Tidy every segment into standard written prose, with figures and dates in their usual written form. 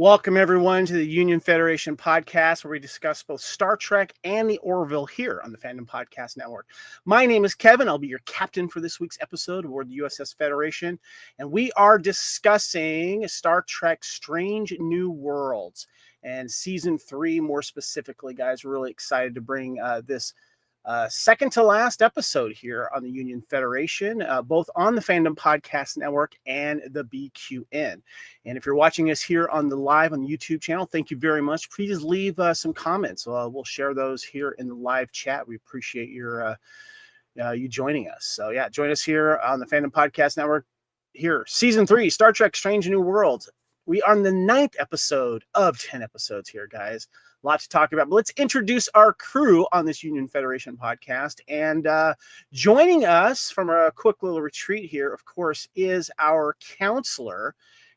Welcome, everyone, to the Union Federation podcast, where we discuss both Star Trek and the Orville here on the Fandom Podcast Network. My name is Kevin. I'll be your captain for this week's episode aboard the USS Federation, and we are discussing Star Trek Strange New Worlds and Season 3 more specifically, guys. We're really excited to bring this second to last episode here on the Union Federation, both on the Fandom Podcast Network and the BQN. And if you're watching us here on the live on the YouTube channel, thank you very much. Please leave some comments. We'll share those here in the live chat. We appreciate your you joining us. So yeah, join us here on the Fandom Podcast Network. Here, Season 3, Star Trek Strange New Worlds. We are on the 9th episode of 10 episodes here, guys. A lot to talk about, but let's introduce our crew on this Union Federation podcast. And joining us from a quick little retreat here, of course, is our counselor.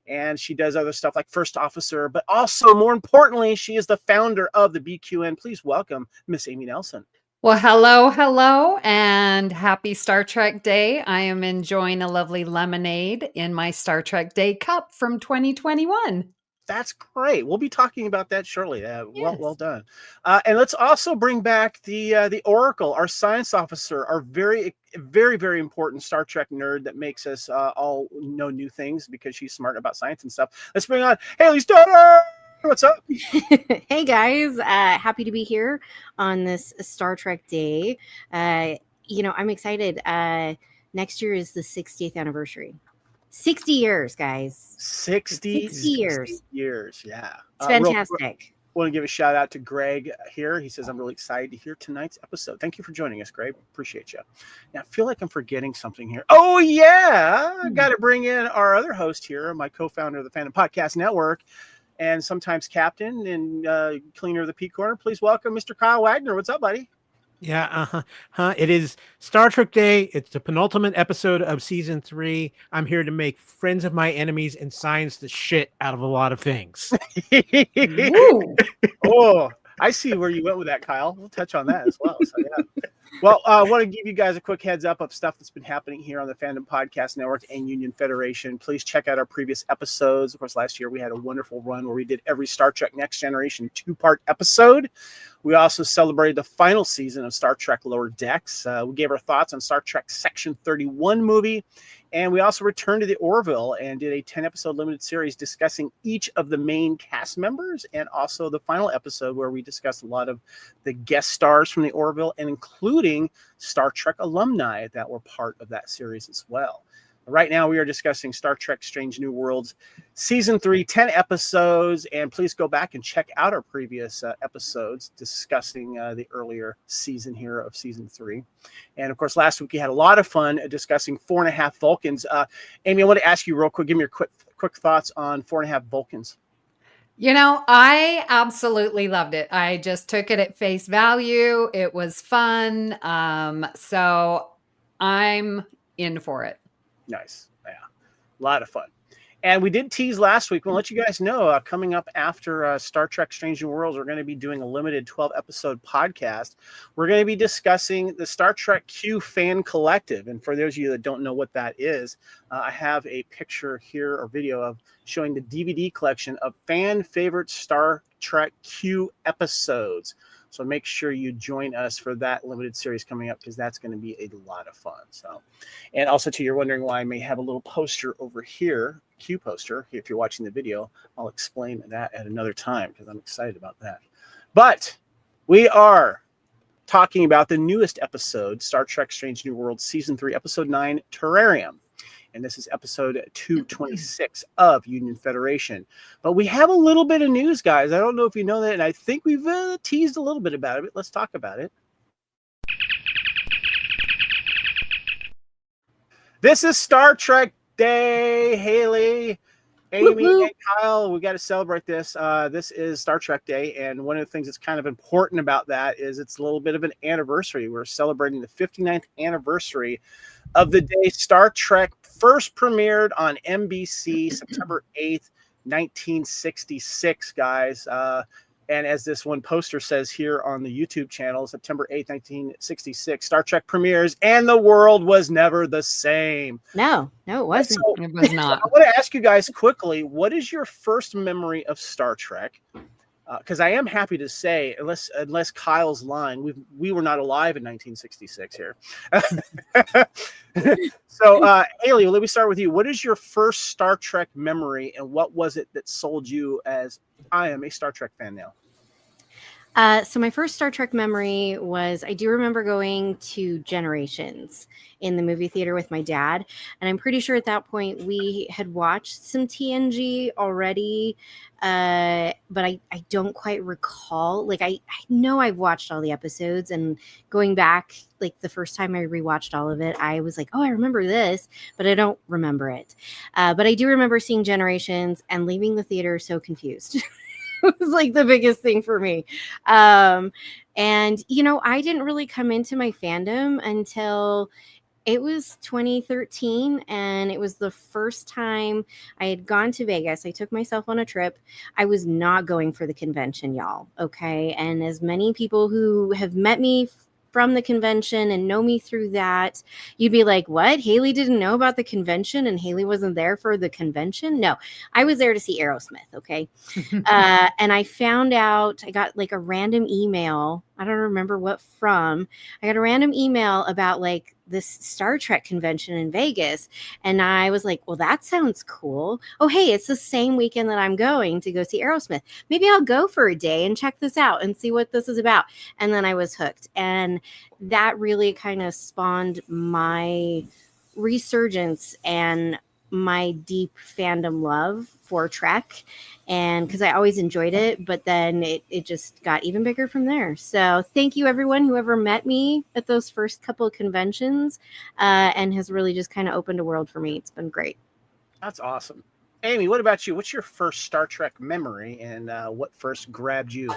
And she does other stuff like first officer, but also, more importantly, she is the founder of the BQN. Please welcome Miss Amy Nelson. Well, hello, and happy Star Trek Day. I am enjoying a lovely lemonade in my Star Trek Day cup from 2021. That's great. We'll be talking about that shortly. Well done. And let's also bring back the Oracle, our science officer, our very, very important Star Trek nerd that makes us all know new things because she's smart about science and stuff. Let's bring on Haley Stoner. What's up? Hey guys, happy to be here on this Star Trek Day. I'm excited. Next year is the 60th anniversary. 60 years, guys. 60 years. Yeah. It's fantastic. Want to give a shout out to Greg here. He says, I'm really excited to hear tonight's episode. Thank you for joining us, Greg. Appreciate you. Now, I feel like I'm forgetting something here. Oh, yeah. I got to bring in our other host here, my co-founder of the Fandom Podcast Network, and sometimes captain and cleaner of the P Corner. Please welcome Mr. Kyle Wagner. What's up, buddy? Yeah, It is Star Trek Day. It's the penultimate episode of Season 3. I'm here to make friends of my enemies and science the shit out of a lot of things. Oh, I see where you went with that, Kyle. We'll touch on that as well. So, yeah. Well, I want to give you guys a quick heads up of stuff that's been happening here on the Fandom Podcast Network and Union Federation. Please check out our previous episodes. Of course, last year we had a wonderful run where we did every Star Trek Next Generation 2-part episode. We also celebrated the final season of Star Trek Lower Decks. We gave our thoughts on Star Trek Section 31 movie. And we also returned to the Orville and did a 10-episode limited series discussing each of the main cast members, and also the final episode where we discussed a lot of the guest stars from the Orville, and including Star Trek alumni that were part of that series as well. Right now, we are discussing Star Trek Strange New Worlds, Season 3, 10 episodes, and please go back and check out our previous episodes discussing the earlier season here of Season 3. And, of course, last week we had a lot of fun discussing 4.5 Vulcans. Amy, I want to ask you real quick, give me your quick thoughts on 4.5 Vulcans. You know, I absolutely loved it. I just took it at face value. It was fun. So I'm in for it. Nice. Yeah. A lot of fun. And we did tease last week. We'll let you guys know coming up after Star Trek Strange New Worlds, we're going to be doing a limited 12-episode podcast. We're going to be discussing the Star Trek Q Fan Collective. And for those of you that don't know what that is, I have a picture here or video of showing the DVD collection of fan favorite Star Trek Q episodes. So make sure you join us for that limited series coming up, because that's going to be a lot of fun. So, and also too, you're wondering why I may have a little poster over here, Q poster. If you're watching the video, I'll explain that at another time because I'm excited about that. But we are talking about the newest episode, Star Trek Strange New Worlds, Season 3, Episode 9, Terrarium. And this is episode 226 of Union Federation. But we have a little bit of news, guys. I don't know if you know that, and I think we've teased a little bit about it. Let's talk about it. This is Star Trek Day, Haley, Amy, and Kyle. We got to celebrate this. This is Star Trek Day, and one of the things that's kind of important about that is it's a little bit of an anniversary. We're celebrating the 59th anniversary of the day Star Trek first premiered on NBC September 8th, 1966, guys. And as this one poster says here on the YouTube channel, September 8th, 1966, Star Trek premieres, and the world was never the same. No, it wasn't. So, It was not. I want to ask you guys quickly, what is your first memory of Star Trek? Because I am happy to say, unless Kyle's lying, we were not alive in 1966 here. So, Haley, let me start with you. What is your first Star Trek memory, and what was it that sold you as I am a Star Trek fan now? So my first Star Trek memory was, I do remember going to Generations in the movie theater with my dad. And I'm pretty sure at that point we had watched some TNG already. But I don't quite recall. Like, I know I've watched all the episodes, and going back, like the first time I rewatched all of it, I was like, oh, I remember this, but I don't remember it. But I do remember seeing Generations and leaving the theater so confused. It was like the biggest thing for me. And, I didn't really come into my fandom until it was 2013, and it was the first time I had gone to Vegas. I took myself on a trip. I was not going for the convention, y'all. Okay. And as many people who have met me from the convention and know me through that, you'd be like, what? Haley didn't know about the convention and Haley wasn't there for the convention? No, I was there to see Aerosmith. Okay. And I found out, I got like a random email. I don't remember what from. I got a random email about like this Star Trek convention in Vegas. And I was like, well, that sounds cool. Oh, hey, it's the same weekend that I'm going to go see Aerosmith. Maybe I'll go for a day and check this out and see what this is about. And then I was hooked. And that really kind of spawned my resurgence and my deep fandom love for Trek. And because I always enjoyed it, but then it just got even bigger from there. So thank you, everyone, whoever met me at those first couple of conventions, and has really just kind of opened a world for me. It's been great. That's awesome. Amy, what about you? What's your first Star Trek memory, and what first grabbed you?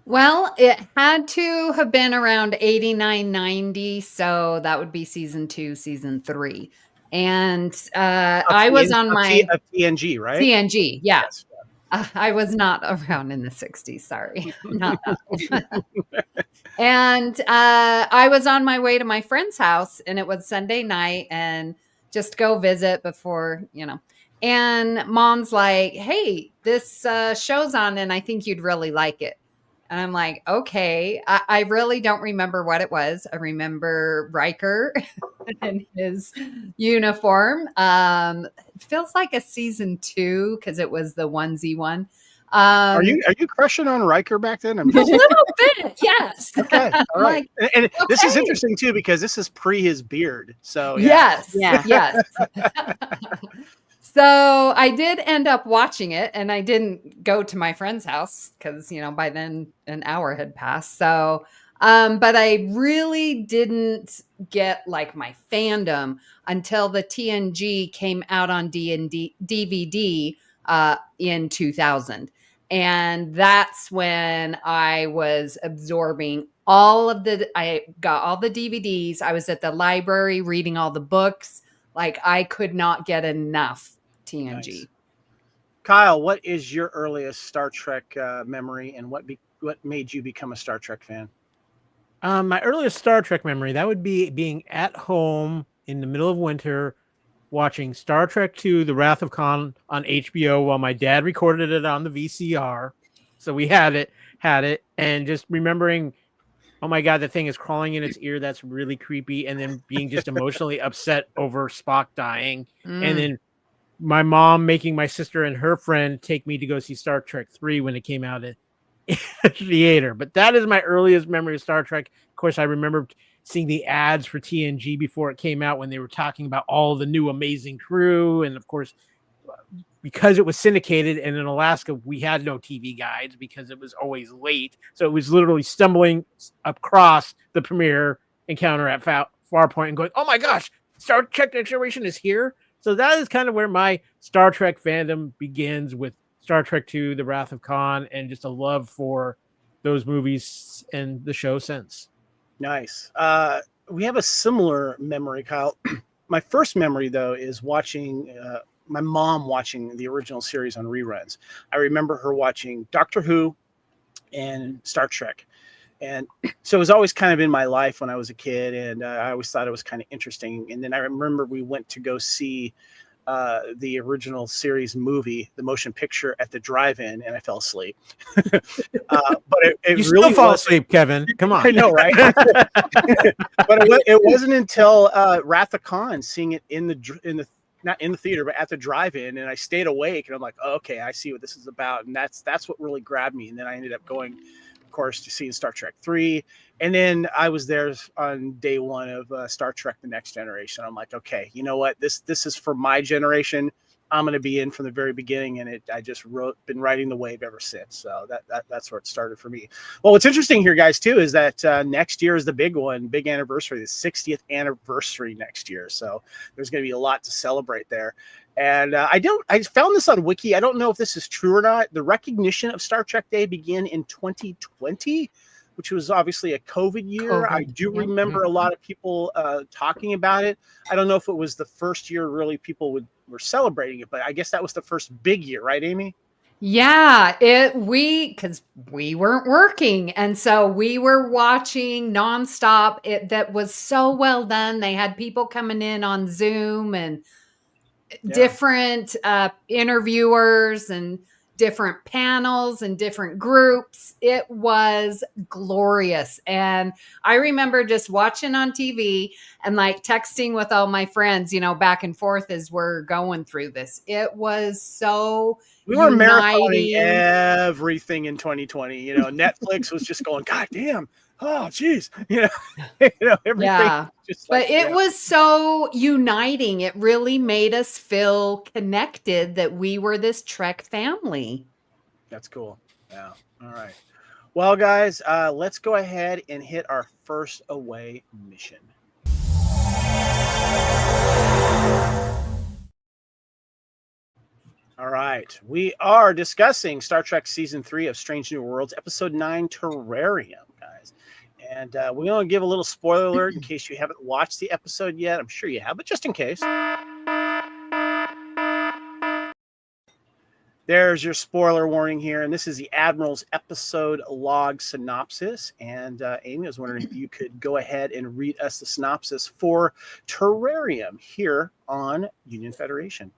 Well, it had to have been around 89, 90. So that would be season 2, season 3. And I was on my TNG, right? TNG, yeah. Yes. I was not around in the 60s. Sorry, not that. And I was on my way to my friend's house, and it was Sunday night, and just go visit before, And Mom's like, "Hey, this show's on, and I think you'd really like it." And I'm like, okay. I really don't remember what it was. I remember Riker and his uniform. It feels like a season 2 because it was the onesie one. Are you crushing on Riker back then? A little bit, yes. Okay, all right. Like, and this is interesting too because this is pre his beard. So yes. So I did end up watching it, and I didn't go to my friend's house because, by then an hour had passed. So, but I really didn't get like my fandom until the TNG came out on DVD in 2000. And that's when I was absorbing I got all the DVDs. I was at the library reading all the books. Like, I could not get enough TNG. Nice. Kyle, what is your earliest Star Trek memory, and what made you become a Star Trek fan? My earliest Star Trek memory, that would be being at home in the middle of winter, watching Star Trek II, The Wrath of Khan on HBO while my dad recorded it on the VCR. So we had it, and just remembering, oh my God, the thing is crawling in its ear. That's really creepy. And then being just emotionally upset over Spock dying. And then my mom making my sister and her friend take me to go see Star Trek 3 when it came out in the theater. But that is my earliest memory of Star Trek. Of course, I remember seeing the ads for TNG before it came out when they were talking about all the new amazing crew. And of course, because it was syndicated, and in Alaska, we had no TV guides because it was always late. So it was literally stumbling across the premiere encounter at Farpoint and going, oh my gosh, Star Trek Next Generation is here. So that is kind of where my Star Trek fandom begins, with Star Trek II, The Wrath of Khan, and just a love for those movies and the show since. Nice. We have a similar memory, Kyle. My first memory, though, is watching my mom watching the original series on reruns. I remember her watching Doctor Who and Star Trek. And so it was always kind of in my life when I was a kid, and I always thought it was kind of interesting. And then I remember we went to go see the original series movie, the motion picture, at the drive-in, and I fell asleep. But it You really still fall asleep, Kevin. Come on. I know, right? But it wasn't until Wrath of Khan, seeing it in the not in the theater, but at the drive-in, and I stayed awake, and I'm like, oh, okay, I see what this is about, and that's what really grabbed me. And then I ended up going, of course, to see Star Trek 3, and then I was there on day one of Star Trek: The Next Generation. I'm like, okay, you know what? This is for my generation. I'm going to be in from the very beginning, and I just been riding the wave ever since. So that's where it started for me. Well, what's interesting here, guys, too, is that next year is the big one, big anniversary, the 60th anniversary next year. So there's going to be a lot to celebrate there. And I found this on Wiki. I don't know if this is true or not. The recognition of Star Trek Day began in 2020, which was obviously a COVID year. I do remember a lot of people talking about it. I don't know if it was the first year really people were celebrating it, but I guess that was the first big year, right, Amy? Yeah, because we weren't working, and so we were watching nonstop. That was so well done. They had people coming in on Zoom and different interviewers and different panels and different groups. It was glorious. And I remember just watching on TV and like texting with all my friends, back and forth as we're going through this. It was so we were marathoning everything in 2020. Netflix was just going, God damn. Oh, geez. Everything. Yeah. Just but it was so uniting. It really made us feel connected that we were this Trek family. That's cool. Yeah. All right. Well, guys, let's go ahead and hit our first away mission. All right. We are discussing Star Trek Season 3 of Strange New Worlds, Episode 9, Terrarium, guys. And we're going to give a little spoiler alert in case you haven't watched the episode yet. I'm sure you have, but just in case. There's your spoiler warning here. And this is the Admiral's episode log synopsis. And Amy, I was wondering if you could go ahead and read us the synopsis for Terrarium here on Union Federation.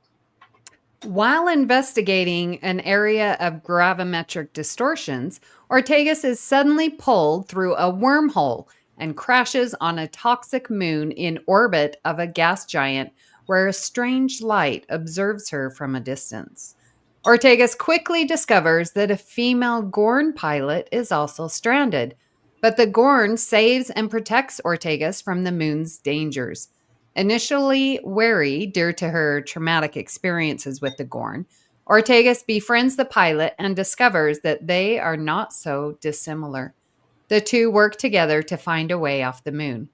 While investigating an area of gravimetric distortions, Ortegas is suddenly pulled through a wormhole and crashes on a toxic moon in orbit of a gas giant where a strange light observes her from a distance. Ortegas quickly discovers that a female Gorn pilot is also stranded, but the Gorn saves and protects Ortegas from the moon's dangers. Initially wary due to her traumatic experiences with the Gorn, Ortegas befriends the pilot and discovers that they are not so dissimilar. The two work together to find a way off the moon.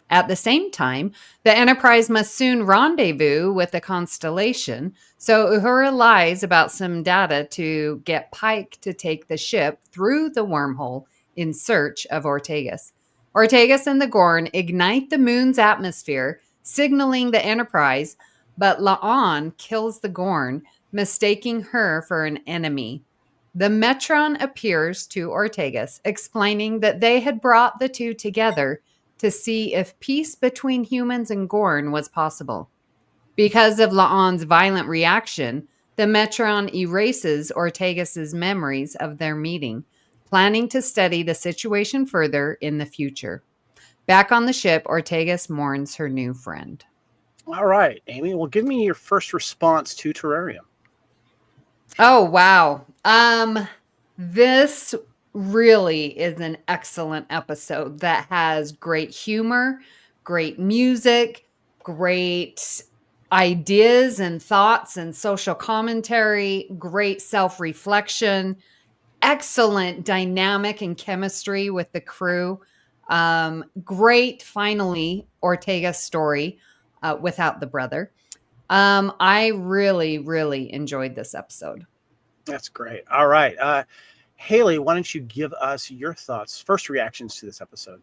At the same time, the Enterprise must soon rendezvous with the Constellation, so Uhura lies about some data to get Pike to take the ship through the wormhole in search of Ortegas. Ortegas and the Gorn ignite the moon's atmosphere, signaling the Enterprise, but La'an kills the Gorn, mistaking her for an enemy. The Metron appears to Ortegas, explaining that they had brought the two together to see if peace between humans and Gorn was possible. Because of La'an's violent reaction, the Metron erases Ortegas' memories of their meeting, planning to study the situation further in the future. Back on the ship, Ortegas mourns her new friend. All right, Amy. Well, give me your first response to Terrarium. Oh, wow. This really is an excellent episode that has great humor, great music, great ideas and thoughts and social commentary, great self-reflection, excellent dynamic and chemistry with the crew. Great, finally, Ortega's story without the brother. I really, really enjoyed this episode. That's great. All right. Haley, why don't you give us your thoughts, first reactions to this episode?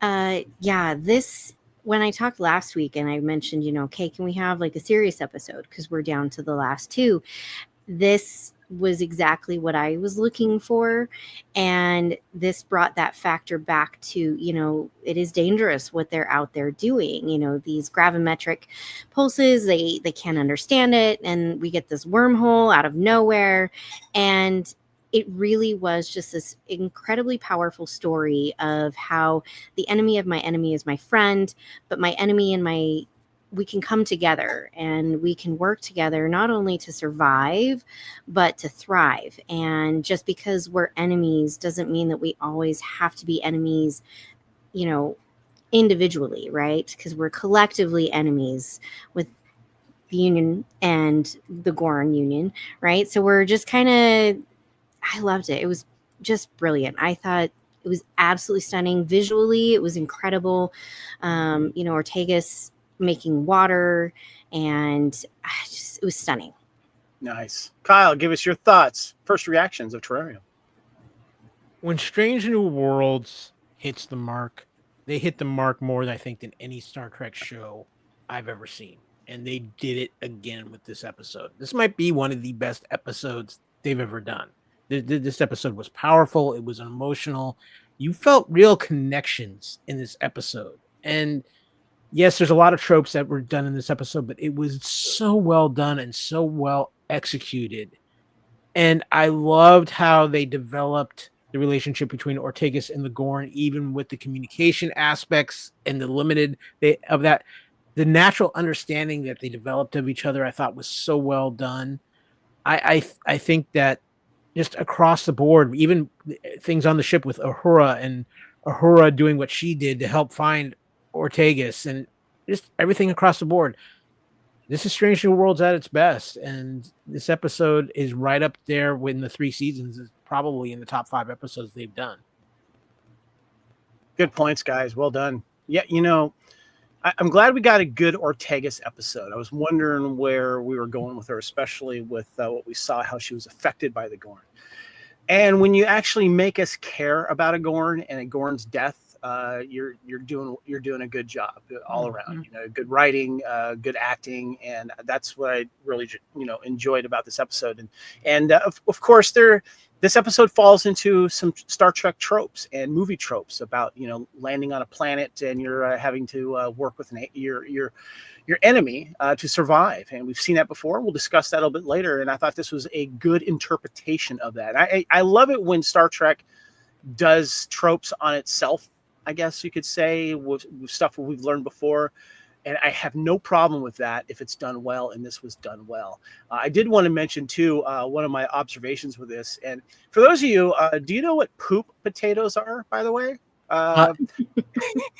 When I talked last week and I mentioned, okay, can we have like a serious episode? Because we're down to the last two. This was exactly what I was looking for. And this brought that factor back to, it is dangerous what they're out there doing. These gravimetric pulses, they can't understand it. And we get this wormhole out of nowhere. And it really was just this incredibly powerful story of how the enemy of my enemy is my friend, but my enemy and we can come together and we can work together, not only to survive, but to thrive. And just because we're enemies doesn't mean that we always have to be enemies, individually, right? Because we're collectively enemies with the Union and the Gorn Union, right? So we're just I loved it. It was just brilliant. I thought it was absolutely stunning. Visually, it was incredible. Ortegas making water, and it was stunning. Nice. Kyle, give us your thoughts, first reactions of Terrarium. When Strange New Worlds hits the mark, they hit the mark more, I think, than any Star Trek show I've ever seen. And they did it again with this episode. This might be one of the best episodes they've ever done. This episode was powerful. It was emotional. You felt real connections in this episode. And yes, there's a lot of tropes that were done in this episode, but it was so well done and so well executed. And I loved how they developed the relationship between Ortegas and the Gorn, even with the communication aspects and the limited of that. The natural understanding that they developed of each other, I thought was so well done. I think that just across the board, even things on the ship with Uhura and Uhura doing what she did to help find Ortegas and just everything across the board. This is Strange New Worlds at its best. And this episode is right up there within the 3 seasons. Is probably in the top 5 episodes they've done. Good points, guys. Well done. Yeah, I'm glad we got a good Ortegas episode. I was wondering where we were going with her, especially with what we saw, how she was affected by the Gorn. And when you actually make us care about a Gorn and a Gorn's death, you're doing a good job all around. Good writing, good acting, and that's what I really enjoyed about this episode. And of course, this episode falls into some Star Trek tropes and movie tropes about landing on a planet and you're having to work with your enemy to survive. And we've seen that before. We'll discuss that a little bit later. And I thought this was a good interpretation of that. I love it when Star Trek does tropes on itself, I guess you could say, with stuff we've learned before. And I have no problem with that if it's done well, and this was done well. I did want to mention, too, one of my observations with this. And for those of you, do you know what poop potatoes are, by the way?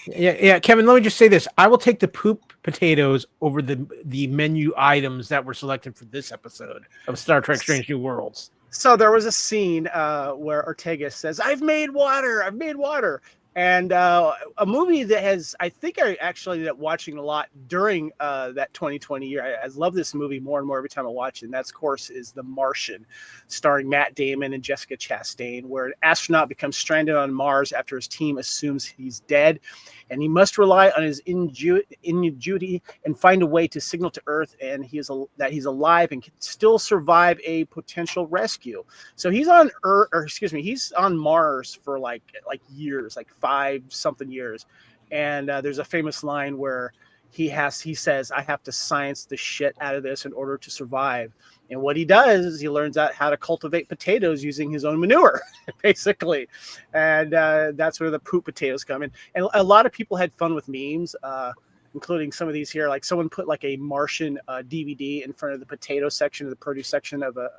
Yeah, Kevin, let me just say this. I will take the poop potatoes over the menu items that were selected for this episode of Star Trek Strange New Worlds. So there was a scene where Ortega says, I've made water. And a movie that I think I actually watching a lot during that 2020 year. I love this movie more and more every time I watch it. And that, of course, is The Martian, starring Matt Damon and Jessica Chastain, where an astronaut becomes stranded on Mars after his team assumes he's dead. And he must rely on his ingenuity and find a way to signal to Earth and that he's alive and can still survive a potential rescue. So he's on he's on Mars for like years, like 5-something years. And there's a famous line where he says, I have to science the shit out of this in order to survive. And what he does is he learns out how to cultivate potatoes using his own manure, basically. And that's where the poop potatoes come in. And a lot of people had fun with memes, including some of these here. Like someone put like a Martian DVD in front of the potato section, of the produce section of a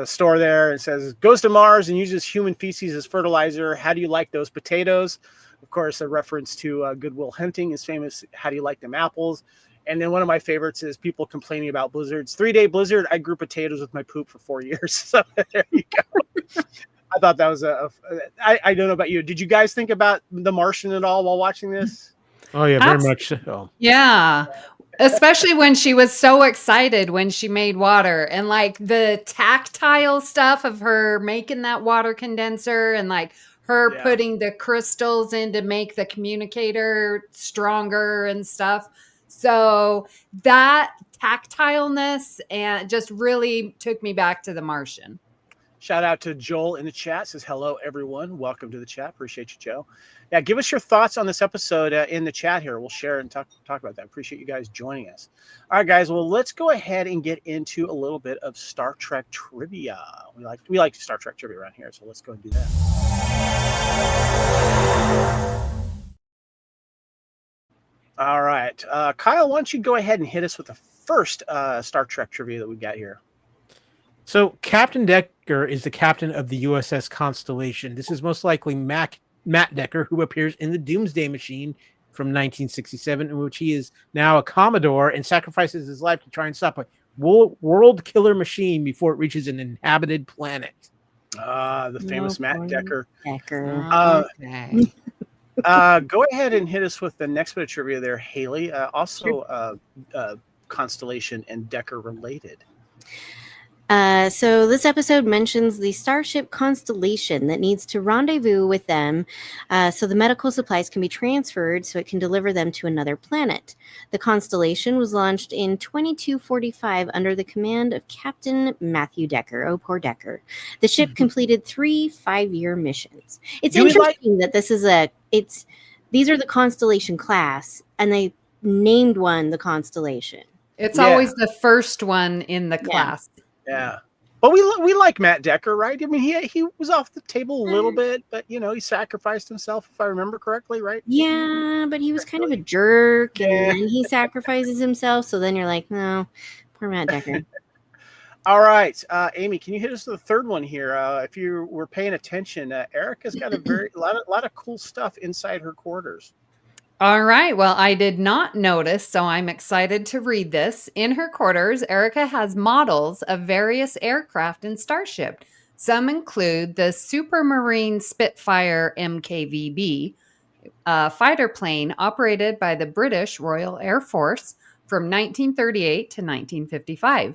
store there, and says, goes to Mars and uses human feces as fertilizer. How do you like those potatoes? Of course, a reference to Good Will Hunting, is famous. How do you like them apples? And then one of my favorites is people complaining about blizzards. 3-day blizzard, I grew potatoes with my poop for 4 years. So there you go. I thought that was I don't know about you. Did you guys think about The Martian at all while watching this? Oh, yeah, very much so. Yeah. Especially when she was so excited when she made water, and like the tactile stuff of her making that water condenser and like her putting the crystals in to make the communicator stronger and stuff. So that tactileness, and just really took me back to The Martian. Shout out to Joel in the chat. Says, hello, everyone. Welcome to the chat. Appreciate you, Joe. Yeah, give us your thoughts on this episode in the chat here. We'll share and talk about that. Appreciate you guys joining us. All right, guys. Well, let's go ahead and get into a little bit of Star Trek trivia. We like Star Trek trivia around here, so let's go and do that. All right. Kyle, why don't you go ahead and hit us with the first Star Trek trivia that we got here. So Captain Decker is the captain of the USS Constellation. This is most likely Matt Decker, who appears in the Doomsday Machine from 1967, in which he is now a Commodore and sacrifices his life to try and stop a world killer machine before it reaches an inhabited planet. The famous Matt Decker. Okay. Go ahead and hit us with the next bit of trivia there, Haley. Also, Constellation and Decker related. So this episode mentions the starship Constellation that needs to rendezvous with them so the medical supplies can be transferred so it can deliver them to another planet. The Constellation was launched in 2245 under the command of Captain Matthew Decker. Oh, poor Decker. The ship completed 3 5-year missions. It's interesting that these are the Constellation class, and they named one the Constellation. It's always the first one in the class. Yeah, but we like Matt Decker, right? I mean, he was off the table a little bit, but he sacrificed himself, if I remember correctly, right? Yeah, but he was kind of a jerk, and then he sacrifices himself. So then you're like, no, poor Matt Decker. All right, Amy, can you hit us with the third one here? If you were paying attention, Erica's got a lot of cool stuff inside her quarters. All right. Well, I did not notice, so I'm excited to read this. In her quarters, Erica has models of various aircraft and starship. Some include the Supermarine Spitfire MKVB, a fighter plane operated by the British Royal Air Force from 1938 to 1955.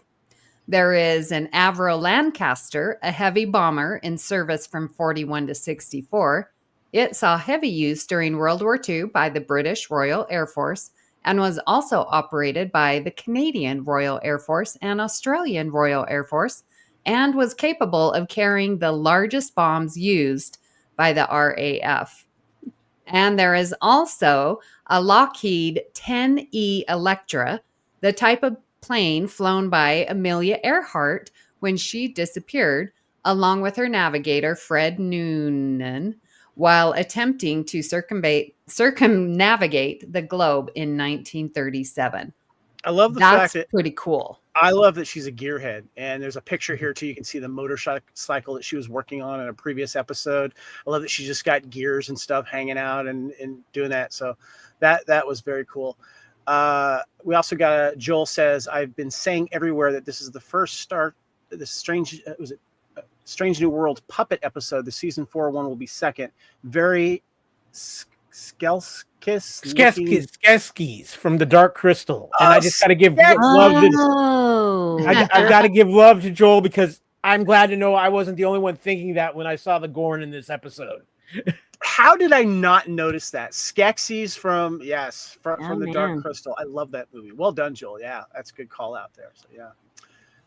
There is an Avro Lancaster, a heavy bomber in service from 41 to 64. It saw heavy use during World War II by the British Royal Air Force and was also operated by the Canadian Royal Air Force and Australian Royal Air Force, and was capable of carrying the largest bombs used by the RAF. And there is also a Lockheed 10E Electra, the type of plane flown by Amelia Earhart when she disappeared, along with her navigator, Fred Noonan, while attempting to circumnavigate the globe in 1937. I love the fact that that's pretty cool. I love that she's a gearhead, and there's a picture here too. You can see the motorcycle that she was working on in a previous episode. I love that she just got gears and stuff hanging out and doing that. So that was very cool. We also got Joel says, I've been saying everywhere that this is the first Strange New World puppet episode. The season 4 one will be second. Very Skeskis from the Dark Crystal. And I just got to give love to I've got to give love to Joel, because I'm glad to know I wasn't the only one thinking that when I saw the Gorn in this episode. How did I not notice that? Skeksis from the Dark Crystal. I love that movie. Well done, Joel. Yeah, that's a good call out there. So yeah.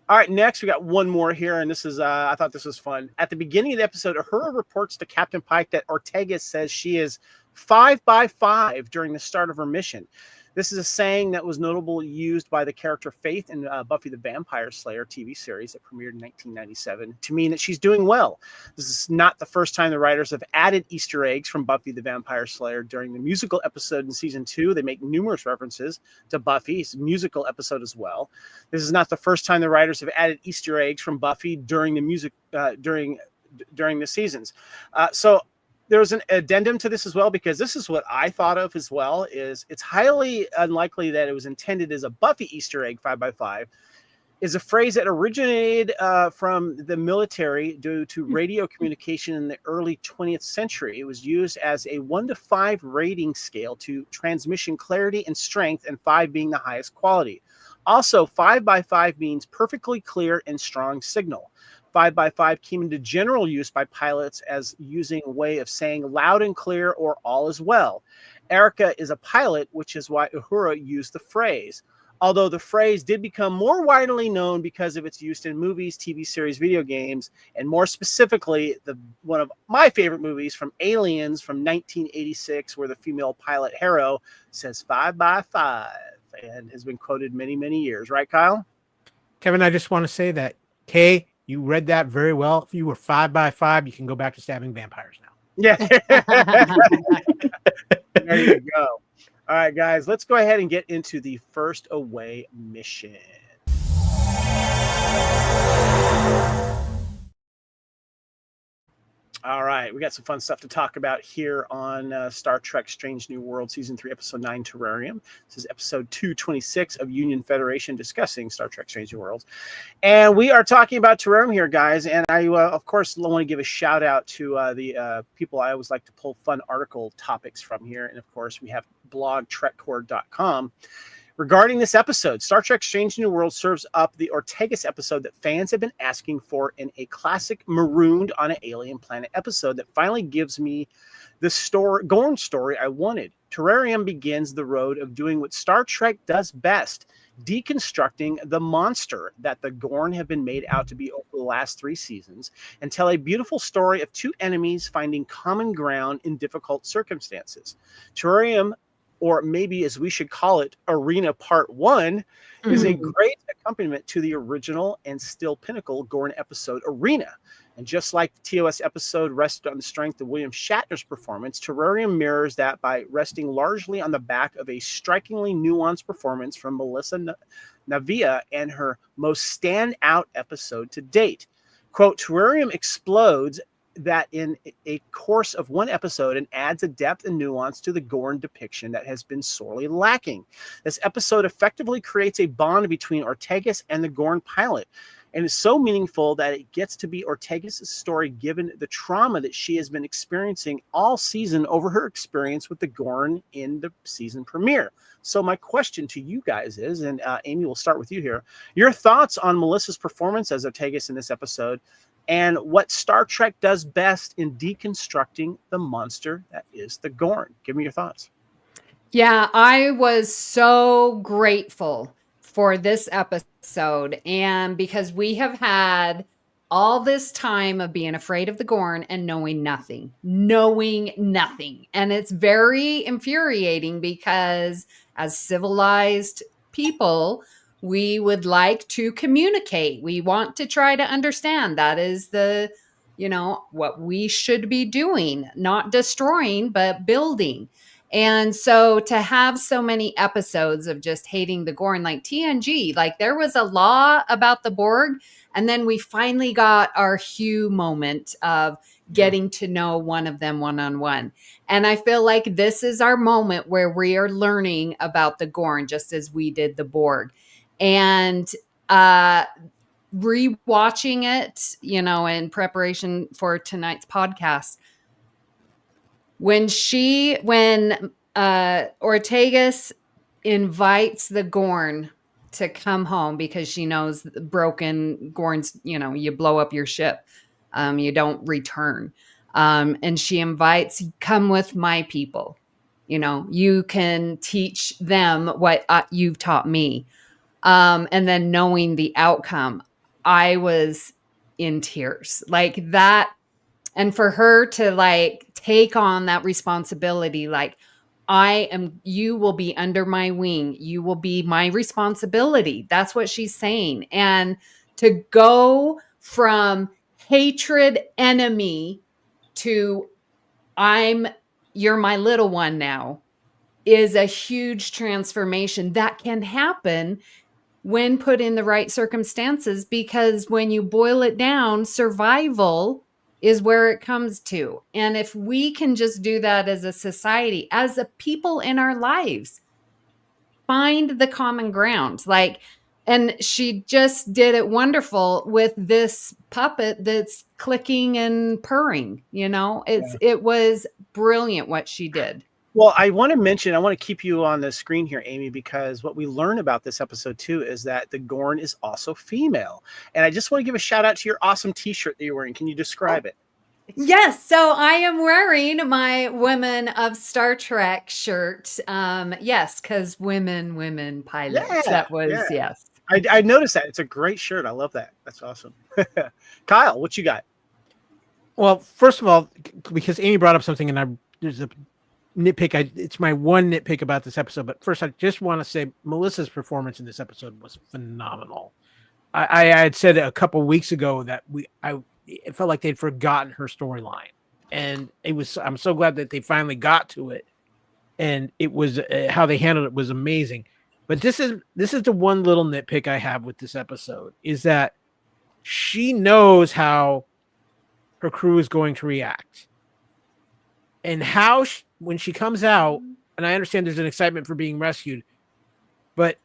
All right, next we got one more here, and this is I thought this was fun. At the beginning of the episode, Uhura reports to Captain Pike that Ortega says she is 5 by 5 during the start of her mission. This is a saying that was notable used by the character Faith in Buffy the Vampire Slayer TV series that premiered in 1997 to mean that she's doing well. This is not the first time the writers have added Easter eggs from Buffy the Vampire Slayer during the musical episode in season 2. They make numerous references to Buffy's musical episode as well. This is not the first time the writers have added Easter eggs from Buffy during the music during the seasons. So there's an addendum to this as well, because this is what I thought of as well, is it's highly unlikely that it was intended as a Buffy Easter egg. 5 by 5 is a phrase that originated from the military due to radio communication in the early 20th century. It was used as a 1 to 5 rating scale to transmission clarity and strength, and 5 being the highest quality. Also, 5 by 5 means perfectly clear and strong signal. 5 by 5 came into general use by pilots as using a way of saying loud and clear or all is well. Erica is a pilot, which is why Uhura used the phrase. although the phrase did become more widely known because of its use in movies, TV series, video games, and more specifically, one of my favorite movies from Aliens from 1986, where the female pilot Harrow says 5 by 5 and has been quoted many, many years. Right, Kyle? Kevin, I just want to say that, Kay, you read that very well. If you were 5 by 5, you can go back to stabbing vampires now. Yeah. There you go. All right, guys, let's go ahead and get into the first away mission. All right, we got some fun stuff to talk about here on Star Trek Strange New World, Season 3, Episode 9, Terrarium. This is Episode 226 of Union Federation, discussing Star Trek Strange New Worlds. And we are talking about Terrarium here, guys. And I, of course, want to give a shout out to the people I always like to pull fun article topics from here. And, of course, we have blog trekcore.com. Regarding this episode, Star Trek Strange New World serves up the Ortegas episode that fans have been asking for in a classic marooned on an alien planet episode that finally gives me the Gorn story I wanted. Terrarium begins the road of doing what Star Trek does best, deconstructing the monster that the Gorn have been made out to be over the last 3 seasons, and tell a beautiful story of 2 enemies finding common ground in difficult circumstances. Terrarium, or maybe as we should call it, Arena Part 1, is a great accompaniment to the original and still pinnacle Gorn episode Arena. And just like the TOS episode rested on the strength of William Shatner's performance, Terrarium mirrors that by resting largely on the back of a strikingly nuanced performance from Melissa Navia and her most standout episode to date. Quote, Terrarium explodes that in a course of 1 episode and adds a depth and nuance to the Gorn depiction that has been sorely lacking. This episode effectively creates a bond between Ortegas and the Gorn pilot, and is so meaningful that it gets to be Ortegas' story given the trauma that she has been experiencing all season over her experience with the Gorn in the season premiere. So my question to you guys is, and Amy, we'll start with you here, your thoughts on Melissa's performance as Ortegas in this episode, and what Star Trek does best in deconstructing the monster that is the Gorn. Give me your thoughts. Yeah, I was so grateful for this episode. And because we have had all this time of being afraid of the Gorn and knowing nothing. And it's very infuriating because as civilized people, we would like to communicate. We want to try to understand. That is what we should be doing, not destroying, but building. And so to have so many episodes of just hating the Gorn, like TNG, like there was a law about the Borg, and then we finally got our Hugh moment of getting to know one of them one-on-one. And I feel like this is our moment where we are learning about the Gorn, just as we did the Borg. And rewatching it, in preparation for tonight's podcast, when Ortegas invites the Gorn to come home because she knows the broken Gorns, you blow up your ship, you don't return. And she invites, come with my people. You can teach them what you've taught me. And then knowing the outcome, I was in tears like that. And for her to take on that responsibility, you will be under my wing. You will be my responsibility. That's what she's saying. And to go from hatred enemy to you're my little one now is a huge transformation that can happen when put in the right circumstances, because when you boil it down, survival is where it comes to. And if we can just do that as a society, as a people in our lives, find the common ground. And she just did it wonderful with this puppet that's clicking and purring, It was brilliant what she did. Well, I want to keep you on the screen here, Amy, because what we learn about this episode too is that the Gorn is also female. And I just want to give a shout out to your awesome t-shirt that you're wearing. Can you describe it? Yes, so I am wearing my Women of Star Trek shirt. Yes, because women pilots. Yeah, That was yeah. yes. I noticed that. It's a great shirt. I love that. That's awesome. Kyle, what you got? Well, first of all, because Amy brought up something, and there's a nitpick. It's my one nitpick about this episode. But first, I just want to say Melissa's performance in this episode was phenomenal. I had said a couple weeks ago that it felt like they'd forgotten her storyline, and I'm so glad that they finally got to it, and it was how they handled it was amazing. But this is the one little nitpick I have with this episode is that she knows how her crew is going to react, and how when she comes out, and I understand there's an excitement for being rescued, but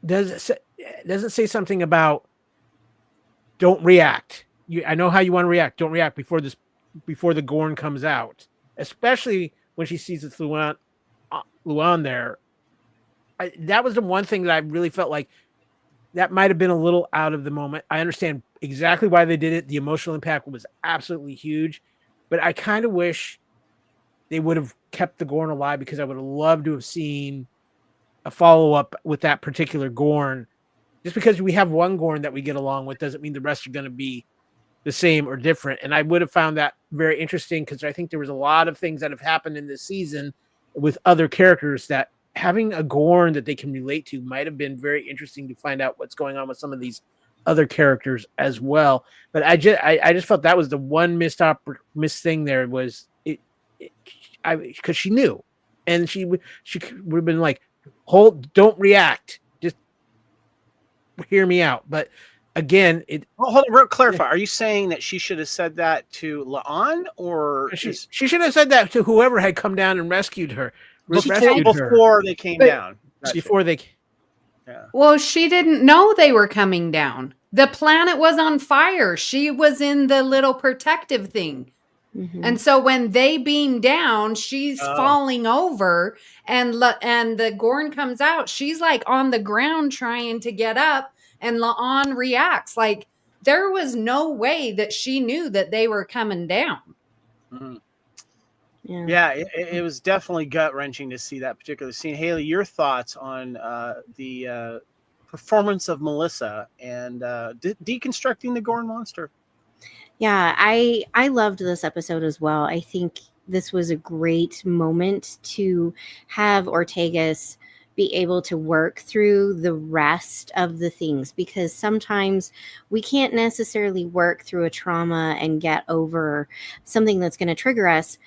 doesn't say something about don't react. I know how you want to react. Don't react before the Gorn comes out, especially when she sees it's Luan there. That was the one thing that I really felt like that might have been a little out of the moment. I understand exactly why they did it. The emotional impact was absolutely huge, but I kind of wish they would have kept the Gorn alive, because I would have loved to have seen a follow-up with that particular Gorn. Just because we have one Gorn that we get along with doesn't mean the rest are going to be the same or different. And I would have found that very interesting, because I think there was a lot of things that have happened in this season with other characters that having a Gorn that they can relate to might have been very interesting to find out what's going on with some of these other characters as well. But I just felt that was the one missed thing there was because she knew, and she would have been like, don't react, just hear me out. But again, Hold on, clarify. Are you saying that she should have said that to La'an, or she should have said that to whoever had come down and rescued her before they came down? Gotcha. Before they. Yeah. Well, she didn't know they were coming down. The planet was on fire. She was in the little protective thing. Mhm. And so when they beam down, she's falling over, and the Gorn comes out. She's like on the ground trying to get up, and La'an reacts. Like, there was no way that she knew that they were coming down. Mm-hmm. Yeah, it was definitely gut-wrenching to see that particular scene. Haley, your thoughts on the performance of Melissa and deconstructing the Gorn monster? Yeah, I loved this episode as well. I think this was a great moment to have Ortegas be able to work through the rest of the things, because sometimes we can't necessarily work through a trauma and get over something that's going to trigger us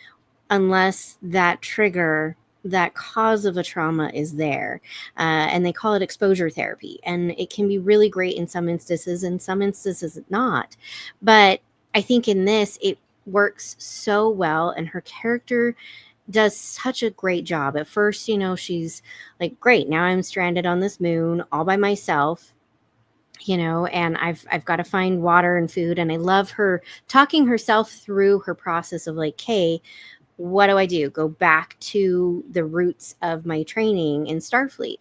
unless that trigger, that cause of a trauma is there. And they call it exposure therapy. And it can be really great in some instances, and some instances not. But I think in this, it works so well, and her character does such a great job. At first, she's like, great, now I'm stranded on this moon all by myself, and I've got to find water and food. And I love her talking herself through her process of like, hey, what do I do? Go back to the roots of my training in Starfleet.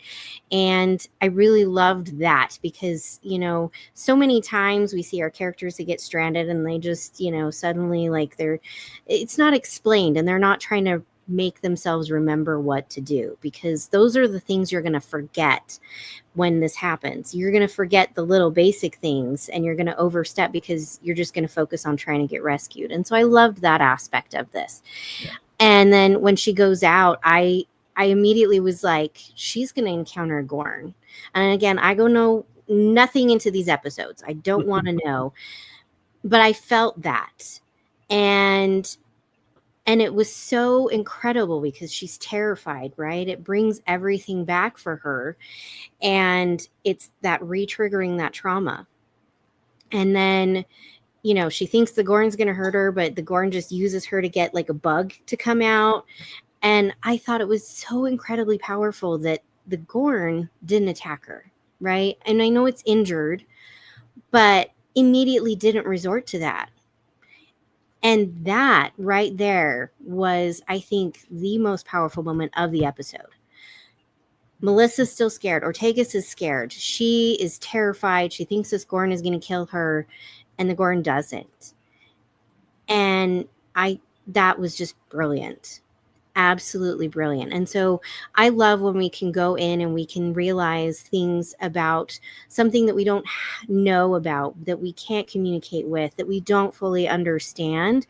And I really loved that, because, so many times we see our characters that get stranded and they just, suddenly like it's not explained, and they're not trying to make themselves remember what to do, because those are the things you're going to forget when this happens. You're going to forget the little basic things, and you're going to overstep because you're just going to focus on trying to get rescued. And so I loved that aspect of this. Yeah. And then when she goes out, I immediately was like, she's going to encounter Gorn. And again, I go nothing into these episodes. I don't want to know, but I felt that. And it was so incredible, because she's terrified, right? It brings everything back for her. And it's that re-triggering that trauma. And then, she thinks the Gorn's going to hurt her, but the Gorn just uses her to get like a bug to come out. And I thought it was so incredibly powerful that the Gorn didn't attack her, right? And I know it's injured, but immediately didn't resort to that. And that right there was, I think, the most powerful moment of the episode. Melissa's still scared. Ortegas is scared. She is terrified. She thinks this Gorn is going to kill her, and the Gorn doesn't. And that was just brilliant. Absolutely brilliant. And so I love when we can go in and we can realize things about something that we don't know about, that we can't communicate with, that we don't fully understand.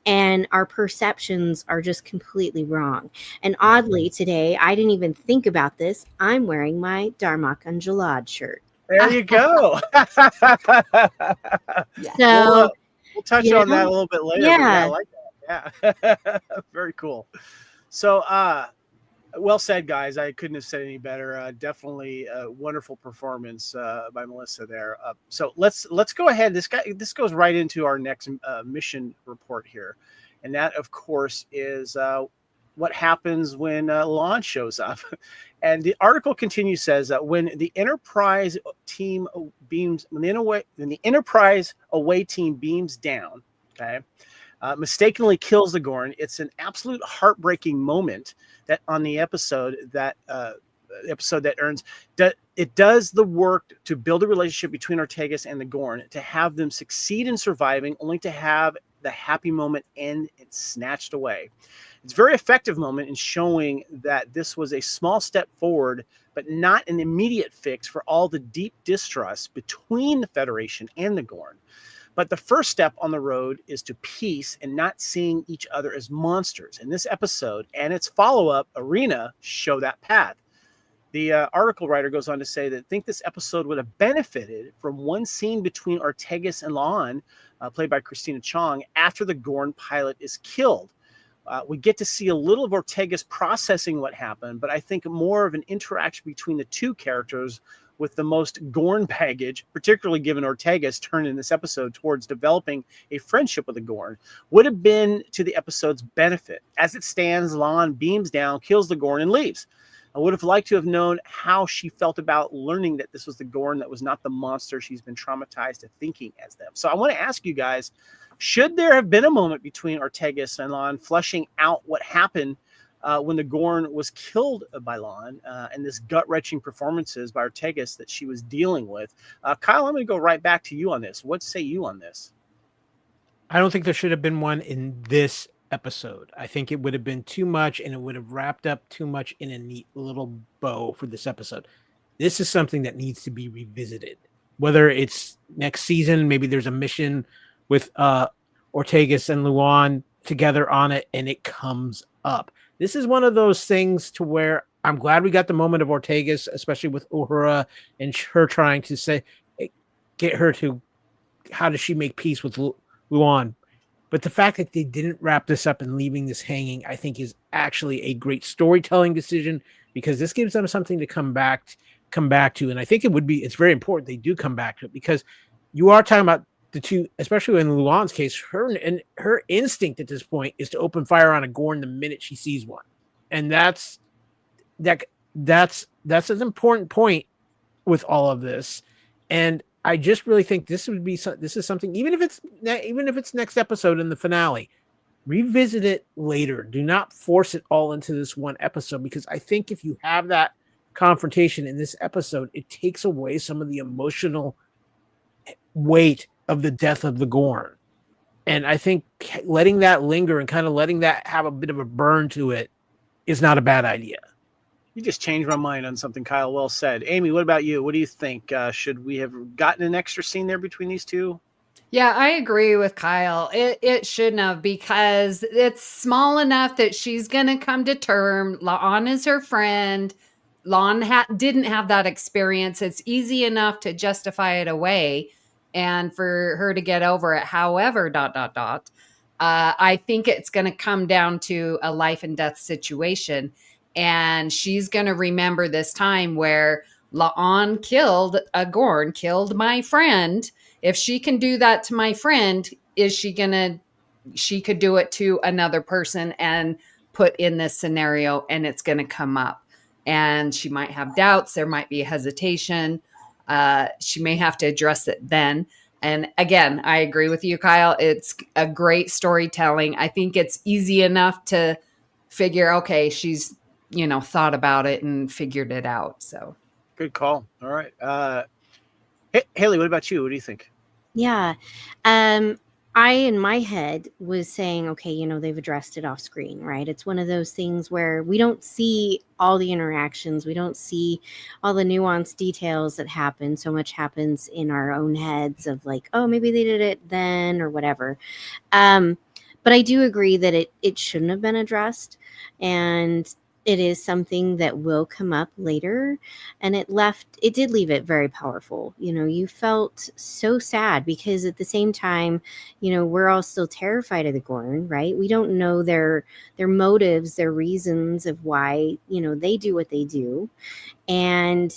And our perceptions are just completely wrong. And oddly, today, I didn't even think about this. I'm wearing my Darmok Jalad shirt. There you go. Yeah. So, We'll touch you on know? that a little bit later. Yeah. But I like that. Yeah. Very cool. So, well said, guys. I couldn't have said any better. Definitely a wonderful performance by Melissa there. So let's go ahead. This goes right into our next mission report here, and that, of course, is what happens when Lon shows up. And the article continues, says that when the Enterprise team beams, when the Enterprise away team beams down, okay, mistakenly kills the Gorn. It's an absolute heartbreaking moment that on the episode that earns that it does the work to build a relationship between Ortegas and the Gorn, to have them succeed in surviving, only to have the happy moment end and snatched away. It's a very effective moment in showing that this was a small step forward, but not an immediate fix for all the deep distrust between the Federation and the Gorn. But the first step on the road is to peace and not seeing each other as monsters. And this episode and its follow-up, Arena, show that path. The article writer goes on to say that I think this episode would have benefited from one scene between Ortegas and La'an, played by Christina Chong, after the Gorn pilot is killed. We get to see a little of Ortegas processing what happened, but I think more of an interaction between the two characters with the most Gorn baggage, particularly given Ortega's turn in this episode towards developing a friendship with the Gorn, would have been to the episode's benefit. As it stands, La'an beams down, kills the Gorn, and leaves. I would have liked to have known how she felt about learning that this was the Gorn that was not the monster she's been traumatized to thinking as them. So I want to ask you guys, should there have been a moment between Ortegas and La'an fleshing out what happened when the Gorn was killed by La'an, and this gut-wrenching performances by Ortegas that she was dealing with? Kyle, I'm going to go right back to you on this. What say you on this? I don't think there should have been one in this episode. I think it would have been too much, and it would have wrapped up too much in a neat little bow for this episode. This is something that needs to be revisited. Whether it's next season, maybe there's a mission with Ortegas and Luan together on it, and it comes up. This is one of those things to where I'm glad we got the moment of Ortegas, especially with Uhura and her trying to say, get her to, how does she make peace with Luan? But the fact that they didn't wrap this up and leaving this hanging, I think is actually a great storytelling decision, because this gives them something to come back to. And I think it's very important they do come back to it, because you are talking about the two, especially in Luan's case, her instinct at this point is to open fire on a Gorn the minute she sees one. And that's an important point with all of this. And I just really think this is something, even if it's next episode in the finale, revisit it later. Do not force it all into this one episode, because I think if you have that confrontation in this episode, it takes away some of the emotional weight of the death of the Gorn. And I think letting that linger and kind of letting that have a bit of a burn to it is not a bad idea. You just changed my mind on something, Kyle. Well said. Amy, what about you? What do you think? Should we have gotten an extra scene there between these two? Yeah, I agree with Kyle. It shouldn't have, because it's small enough that she's going to come to term. La'an is her friend. La'an didn't have that experience. It's easy enough to justify it away and for her to get over it. However, ... I think it's going to come down to a life and death situation. And she's going to remember this time where La'an killed a Gorn, killed my friend. If she can do that to my friend, she could do it to another person and put in this scenario, and it's going to come up. And she might have doubts. There might be hesitation. She may have to address it then. And again, I agree with you, Kyle. It's a great storytelling. I think it's easy enough to figure, okay, she's, thought about it and figured it out. So good call. All right. Haley, what about you? What do you think? Yeah. I, in my head, was saying, okay, they've addressed it off screen, right? It's one of those things where we don't see all the interactions. We don't see all the nuanced details that happen. So much happens in our own heads of like, oh, maybe they did it then or whatever. But I do agree that it shouldn't have been addressed. And it is something that will come up later, and it did leave it very powerful. You felt so sad because at the same time, we're all still terrified of the Gorn, right? We don't know their motives, their reasons of why, they do what they do. And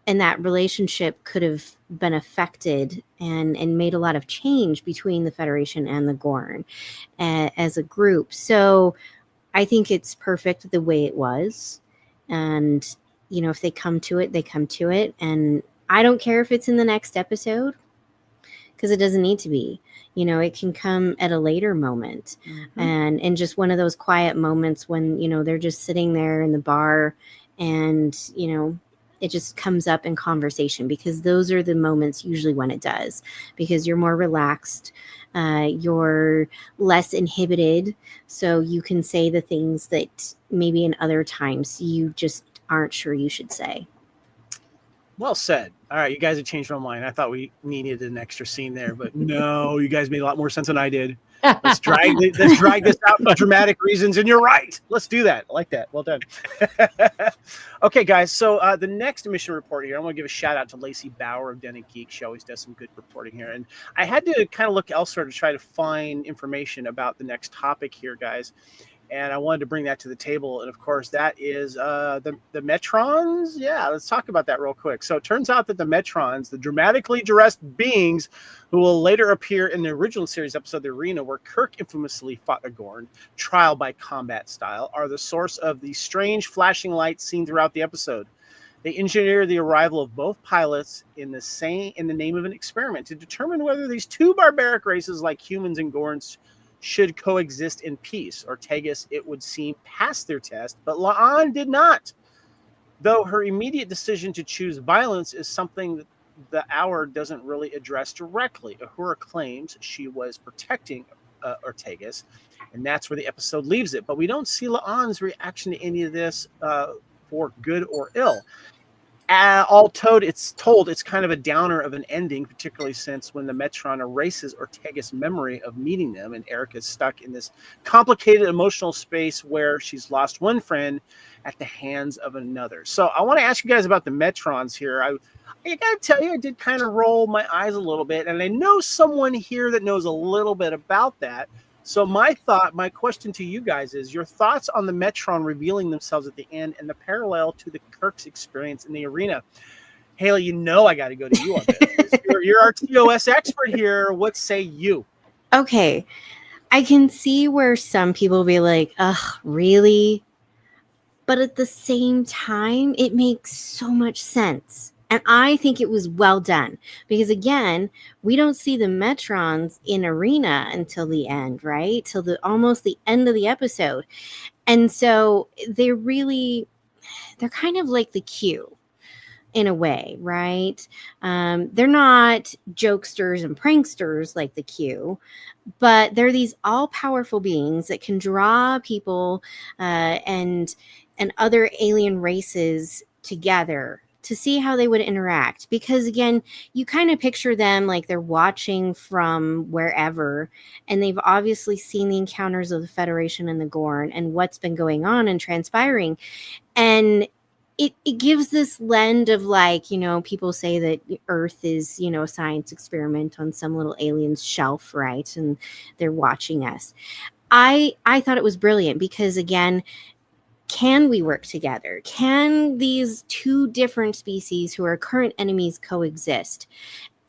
that relationship could have been affected and made a lot of change between the Federation and the Gorn as a group. So I think it's perfect the way it was. And, if they come to it, they come to it. And I don't care if it's in the next episode because it doesn't need to be. It can come at a later moment. Mm-hmm. And just one of those quiet moments when, they're just sitting there in the bar and, it just comes up in conversation, because those are the moments usually when it does, because you're more relaxed. You're less inhibited, so you can say the things that maybe in other times you just aren't sure you should say. Well said. All right, you guys have changed my mind. I thought we needed an extra scene there, but no, you guys made a lot more sense than I did. Let's drag this out for dramatic reasons, and you're right. Let's do that. I like that. Well done. Okay, guys. So the next mission report here, I want to give a shout out to Lacey Bauer of Den and Geek. She always does some good reporting here, and I had to kind of look elsewhere to try to find information about the next topic here, guys. And I wanted to bring that to the table. And of course, that is the Metrons. Yeah, let's talk about that real quick. So it turns out that the Metrons, the dramatically dressed beings who will later appear in the original series episode, The Arena, where Kirk infamously fought a Gorn, trial by combat style, are the source of the strange flashing lights seen throughout the episode. They engineer the arrival of both pilots in the name of an experiment to determine whether these two barbaric races like humans and Gorns should coexist in peace. Ortegas, it would seem, passed their test, but La'an did not. Though her immediate decision to choose violence is something that the Hour doesn't really address directly. Uhura claims she was protecting Ortegas, and that's where the episode leaves it. But we don't see La'an's reaction to any of this for good or ill. All told, it's kind of a downer of an ending, particularly since when the Metron erases Ortega's memory of meeting them, and Erica's stuck in this complicated emotional space where she's lost one friend at the hands of another. So I want to ask you guys about the Metrons here. I gotta tell you, I did kind of roll my eyes a little bit, and I know someone here that knows a little bit about that. So my question to you guys is your thoughts on the Metron revealing themselves at the end and the parallel to the Kirk's experience in the Arena. Haley, I got to go to you on this. You're our TOS expert here. What say you? Okay. I can see where some people will be like, ugh, really? But at the same time, it makes so much sense. And I think it was well done because, again, we don't see the Metrons in Arena until the end, right? Till almost the end of the episode. And so they're kind of like the Q in a way, right? They're not jokesters and pranksters like the Q, but they're these all-powerful beings that can draw people and other alien races together to see how they would interact. Because again, you kind of picture them like they're watching from wherever, and they've obviously seen the encounters of the Federation and the Gorn and what's been going on and transpiring. And it gives this lens of like, people say that Earth is, a science experiment on some little alien's shelf, right? And they're watching us. I thought it was brilliant because, again, can we work together? Can these two different species who are current enemies coexist?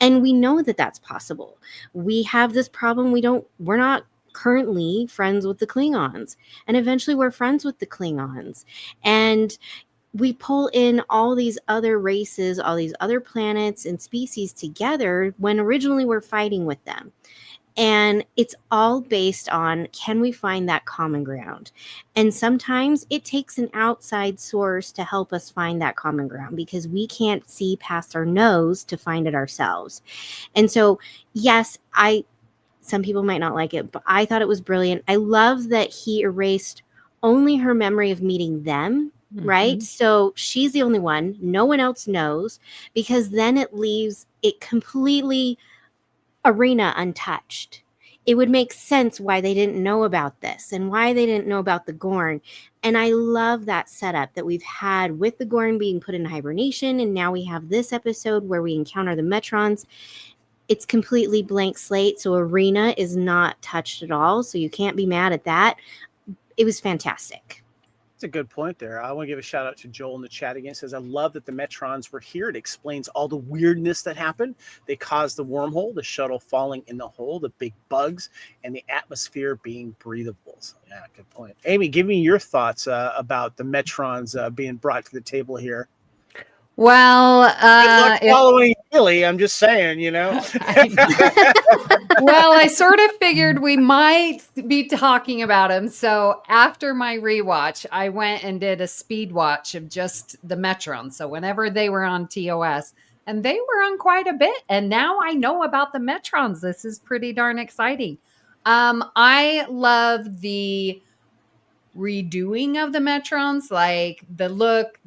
And we know that that's possible. We have this problem. We're not currently friends with the Klingons, and eventually we're friends with the Klingons. And we pull in all these other races, all these other planets and species together when originally we're fighting with them. And it's all based on, can we find that common ground? And sometimes it takes an outside source to help us find that common ground because we can't see past our nose to find it ourselves. And so, yes, Some people might not like it, but I thought it was brilliant. I love that he erased only her memory of meeting them, right? So she's the only one. No one else knows, because then it leaves it completely Arena untouched. It would make sense why they didn't know about this and why they didn't know about the Gorn. And I love that setup that we've had with the Gorn being put in hibernation. And now we have this episode where we encounter the Metrons. It's completely blank slate. So Arena is not touched at all. So you can't be mad at that. It was fantastic. That's a good point there. I want to give a shout out to Joel in the chat again. It says, I love that the Metrons were here. It explains all the weirdness that happened. They caused the wormhole, the shuttle falling in the hole, the big bugs, and the atmosphere being breathable. So, yeah, good point. Amy, give me your thoughts about the Metrons being brought to the table here. Well, following Haley, I'm just saying, well, I sort of figured we might be talking about him. So after my rewatch, I went and did a speed watch of just the Metrons. So whenever they were on TOS, and they were on quite a bit. And now I know about the Metrons. This is pretty darn exciting. I love the redoing of the Metrons, like the look,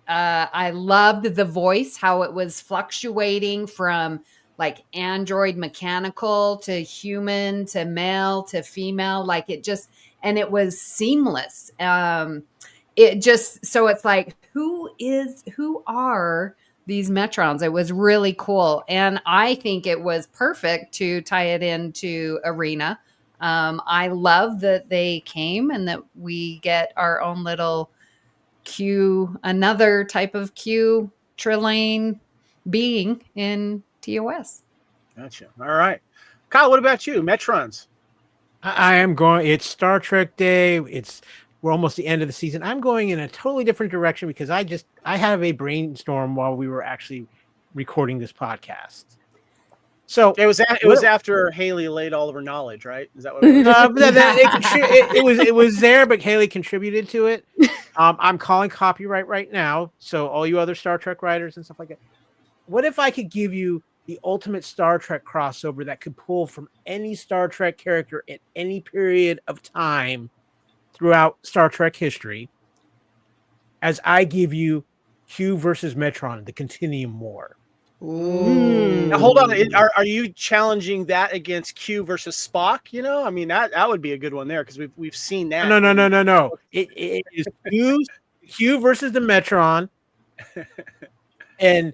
I loved the voice, how it was fluctuating from like android mechanical to human to male to female. Like it was seamless. So it's like, who are these Metrons? It was really cool. And I think it was perfect to tie it into Arena. I love that they came and that we get our own little Q, another type of Q Trillane being in TOS. Gotcha. All right. Kyle, what about you? Metrons. I am going, it's Star Trek Day. We're almost the end of the season. I'm going in a totally different direction because I have a brainstorm while we were actually recording this podcast. So it was after Haley laid all of her knowledge, right? Is that what it was? It was there, but Haley contributed to it. I'm calling copyright right now. So all you other Star Trek writers and stuff like that, what if I could give you the ultimate Star Trek crossover that could pull from any Star Trek character at any period of time throughout Star Trek history, as I give you Q versus Metron, the Continuum War. Now, hold on. Are you challenging that against Q versus Spock? I mean, that would be a good one there because we've seen that. No. It is Q versus the Metron, and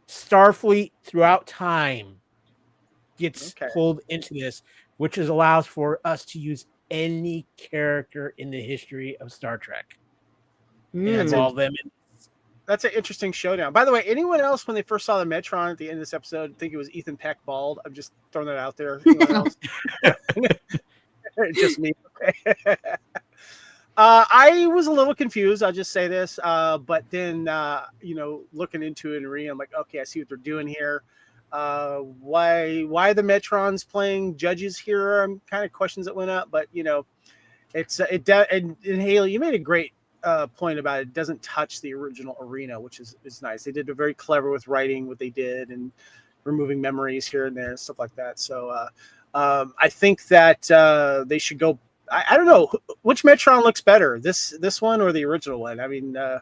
Starfleet throughout time gets pulled into this, which allows for us to use any character in the history of Star Trek and involve them in. That's an interesting showdown. By the way, anyone else when they first saw the Metron at the end of this episode think it was Ethan Peck bald? I'm just throwing that out there. Just me. I was a little confused. I'll just say this. But then, looking into it and reading, I'm like, okay, I see what they're doing here. Why the Metrons playing judges here? Kind of questions that went up, but and Haley, you made a great point about it doesn't touch the original Arena, which is nice. They did a very clever with writing what they did and removing memories here and there and stuff like that. So I think that they should go. I don't know which Metron looks better, this one or the original one. I mean, the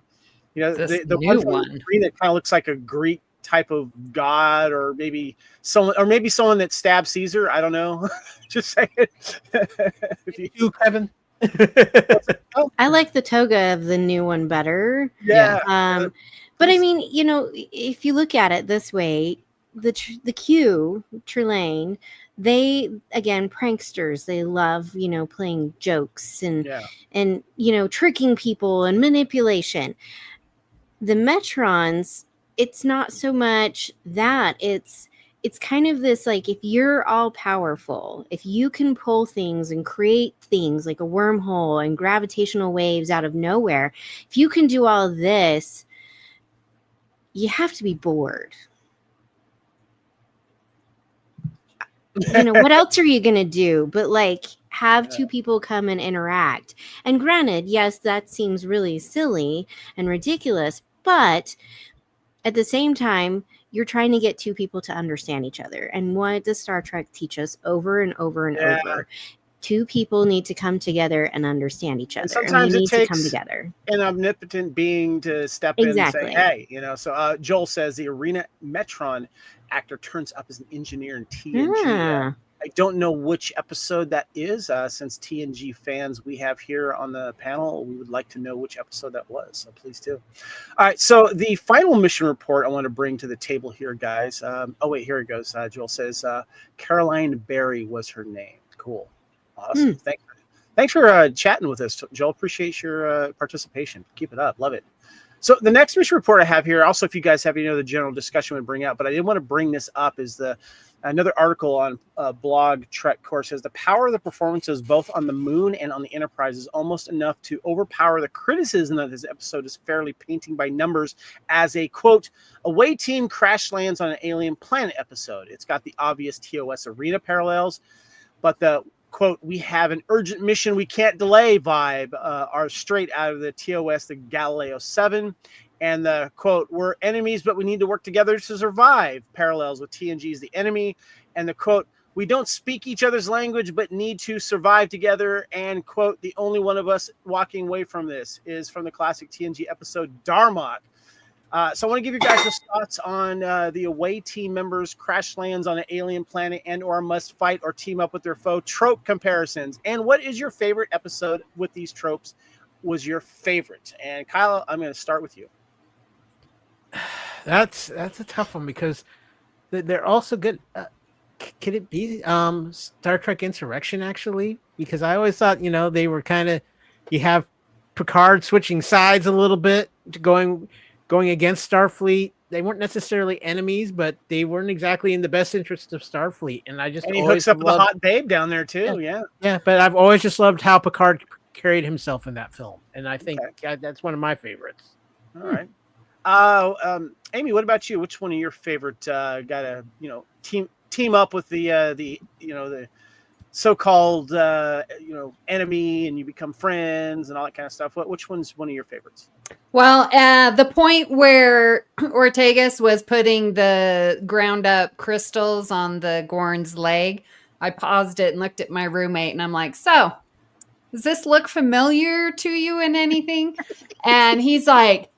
new one Arena kind of looks like a Greek type of god, or maybe someone that stabbed Caesar. I don't know. Just saying. You, Kevin. I like the toga of the new one better. Yeah. But I mean, if you look at it this way, the Q Trillane, they again pranksters. They love playing jokes and tricking people and manipulation. The Metrons, it's not so much that. It's kind of this, like, if you're all powerful, if you can pull things and create things like a wormhole and gravitational waves out of nowhere, if you can do all of this, you have to be bored. What else are you going to do but have two people come and interact? And granted, yes, that seems really silly and ridiculous, but at the same time, you're trying to get two people to understand each other. And what does Star Trek teach us over and over and over? Two people need to come together and understand each other. And sometimes we it need to come takes together. an omnipotent being to step in and say, hey, so Joel says the Arena Metron actor turns up as an engineer in TNG. I don't know which episode that is. Since TNG fans we have here on the panel, we would like to know which episode that was. So please do. All right. So the final mission report I want to bring to the table here, guys. Here it goes. Joel says Caroline Berry was her name. Cool. Awesome. Thanks for chatting with us, Joel. Appreciate your participation. Keep it up. Love it. So the next mission report I have here, also, if you guys have the general discussion would bring out, but I did want to bring this up, is another article on blog Trek Core says the power of the performances both on the Moon and on the Enterprise is almost enough to overpower the criticism that this episode is fairly painting by numbers as a, quote, away team crash lands on an alien planet episode. It's got the obvious TOS Arena parallels, but the quote, we have an urgent mission we can't delay vibe are straight out of the TOS, the Galileo 7. And the quote, we're enemies, but we need to work together to survive parallels with TNG's The Enemy. And the quote, we don't speak each other's language, but need to survive together. And quote, the only one of us walking away from this is from the classic TNG episode Darmok. So I want to give you guys just thoughts on the away team members crash lands on an alien planet and or must fight or team up with their foe trope comparisons. And what is your favorite episode with these tropes was your favorite? And Kyle, I'm going to start with you. That's a tough one because they're also good. Could it be Star Trek Insurrection, actually? Because I always thought, they were kind of, you have Picard switching sides a little bit, going against Starfleet. They weren't necessarily enemies, but they weren't exactly in the best interest of Starfleet. And he hooks up with the hot babe down there too. Yeah. But I've always just loved how Picard carried himself in that film, and I think that's one of my favorites. All right. Amy, what about you? Which one of your favorite got to team up with the so-called enemy and you become friends and all that kind of stuff? Which one's one of your favorites? Well, the point where Ortegas was putting the ground up crystals on the Gorn's leg, I paused it and looked at my roommate and I'm like, so does this look familiar to you in anything? And he's like,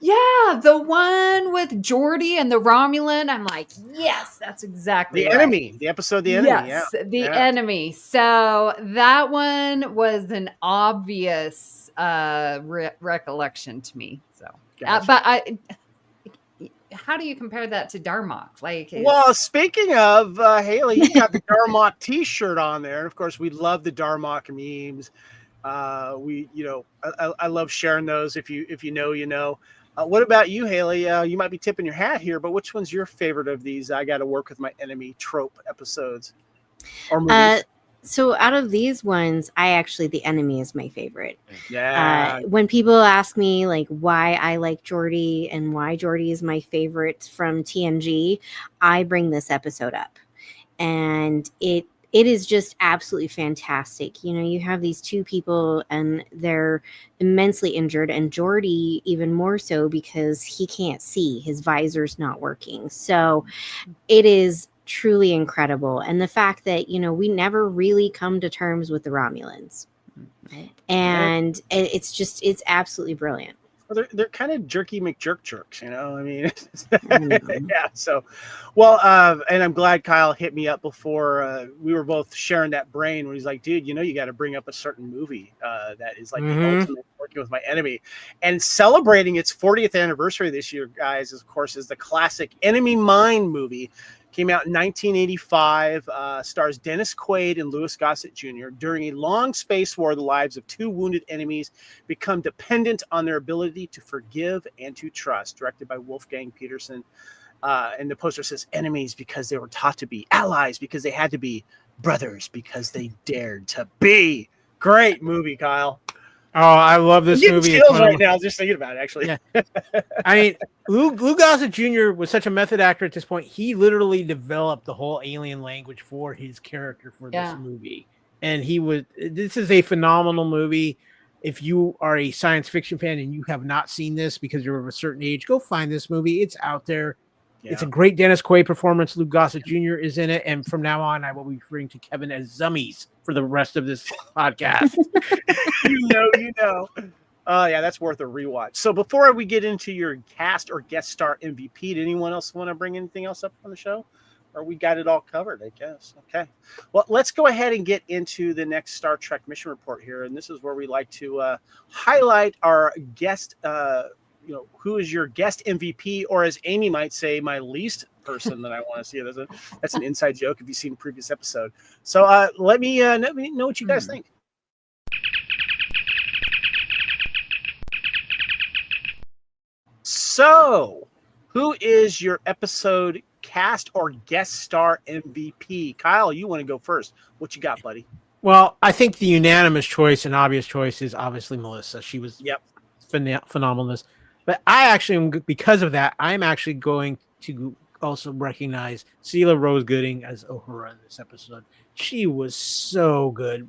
yeah, the one with Geordi and the Romulan. I'm like, yes, that's exactly the enemy. The episode, the enemy. Yes, the enemy. So that one was an obvious recollection to me. So, gotcha. How do you compare that to Darmok? Well, speaking of Haley, you got the Darmok T-shirt on there, and of course, we love the Darmok memes. I love sharing those. If you know, you know. What about you, Haley? You might be tipping your hat here, but which one's your favorite of these? I got to work with my enemy trope episodes or movies. So out of these ones, the enemy is my favorite. Yeah. When people ask me why I like Geordi and why Geordi is my favorite from TNG, I bring this episode up, and it is just absolutely fantastic. You have these two people and they're immensely injured, and Geordi even more so because he can't see, his visor's not working. So it is truly incredible. And the fact that, we never really come to terms with the Romulans. And it's absolutely brilliant. Well, they're kind of jerky McJerks, I mean, yeah. So, well, and I'm glad Kyle hit me up before we were both sharing that brain when he's like, dude, you got to bring up a certain movie that is the ultimate working with my enemy. And celebrating its 40th anniversary this year, guys, of course, is the classic Enemy Mine movie. Came out in 1985, stars Dennis Quaid and Louis Gossett Jr. During a long space war, the lives of two wounded enemies become dependent on their ability to forgive and to trust. Directed by Wolfgang Peterson. And the poster says enemies because they were taught to be, allies because they had to be, brothers because they dared to be. Great movie, Kyle. Oh, I love this movie. Chills right now just thinking about it, actually. Yeah. I mean, Lou Gossett Jr. was such a method actor at this point. He literally developed the whole alien language for his character for this movie. And this is a phenomenal movie. If you are a science fiction fan and you have not seen this because you're of a certain age, go find this movie. It's out there. It's a great Dennis Quaid performance. Lou Gossett Jr. is in it. And from now on, I will be referring to Kevin as Zummies for the rest of this podcast. you know. Yeah, that's worth a rewatch. So before we get into your cast or guest star MVP, did anyone else want to bring anything else up on the show? Or we got it all covered, I guess. Okay. Well, let's go ahead and get into the next Star Trek mission report here. And this is where we like to highlight our guest, who is your guest MVP, or as Amy might say, my least person that I want to see. That's an inside joke if you've seen the previous episode. So let me know what you guys think. So, who is your episode cast or guest star MVP? Kyle, you want to go first. What you got, buddy? Well, I think the unanimous choice and obvious choice is obviously Melissa. She was phenomenal in this. But I actually, because of that, I'm actually going to also recognize Celia Rose Gooding as Uhura in this episode. She was so good.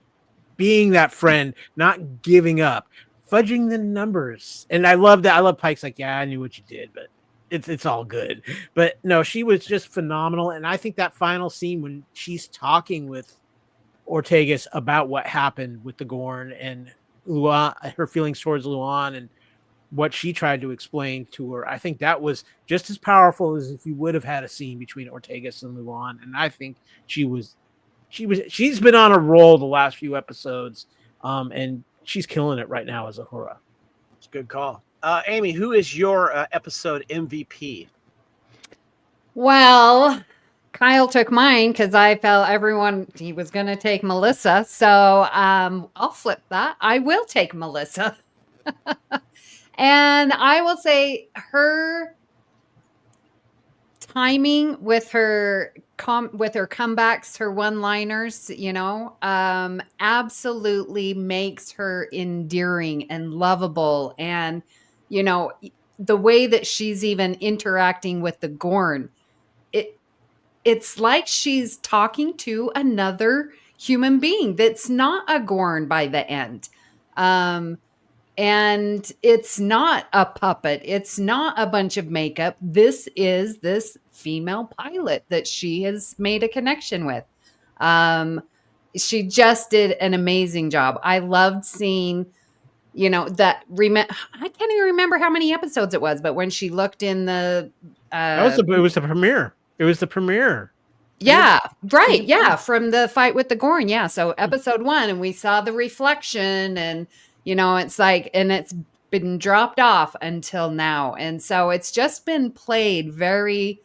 Being that friend, not giving up, fudging the numbers. And I love that. I love Pike's like, yeah, I knew what you did, but it's all good. But no, she was just phenomenal. And I think that final scene when she's talking with Ortegas about what happened with the Gorn and Luan, her feelings towards Luan and what she tried to explain to her, I think that was just as powerful as if you would have had a scene between Ortegas and Luan. And I think she's been on a roll the last few episodes. And she's killing it right now as Uhura. It's a good call. Amy, who is your episode MVP? Well, Kyle took mine because I felt he was going to take Melissa. So I'll flip that. I will take Melissa. And I will say her timing with her comebacks, her one-liners, absolutely makes her endearing and lovable. And, the way that she's even interacting with the Gorn, it's like she's talking to another human being that's not a Gorn by the end. And it's not a puppet. It's not a bunch of makeup. This is this female pilot that she has made a connection with. She just did an amazing job. I loved seeing, I can't even remember how many episodes it was, but when she looked in the... it was the premiere. It was the premiere. Yeah, right. Yeah, from the fight with the Gorn. Yeah, so episode 1, and we saw the reflection, and it's like, and it's been dropped off until now. And so it's just been played very,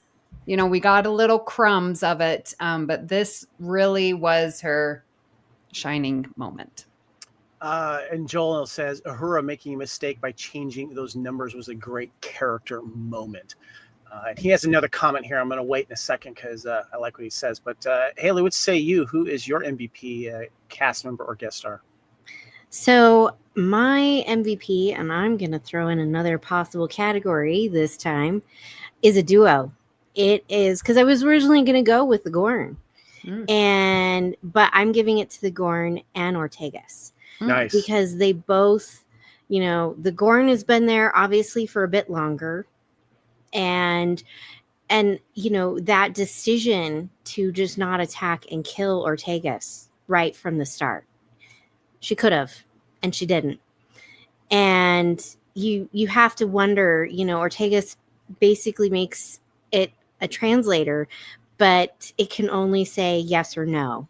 we got a little crumbs of it. But this really was her shining moment. And Joel says, Uhura making a mistake by changing those numbers was a great character moment. And he has another comment here. I'm going to wait in a second because I like what he says. But Haley, what say you? Who is your MVP cast member or guest star? So my MVP, and I'm going to throw in another possible category this time, is a duo. It is because I was originally going to go with the Gorn, but I'm giving it to the Gorn and Ortegas. Nice. Because they both, the Gorn has been there obviously for a bit longer. And that decision to just not attack and kill Ortegas right from the start. She could have, and she didn't. And you have to wonder, Ortegas basically makes it a translator, but it can only say yes or no.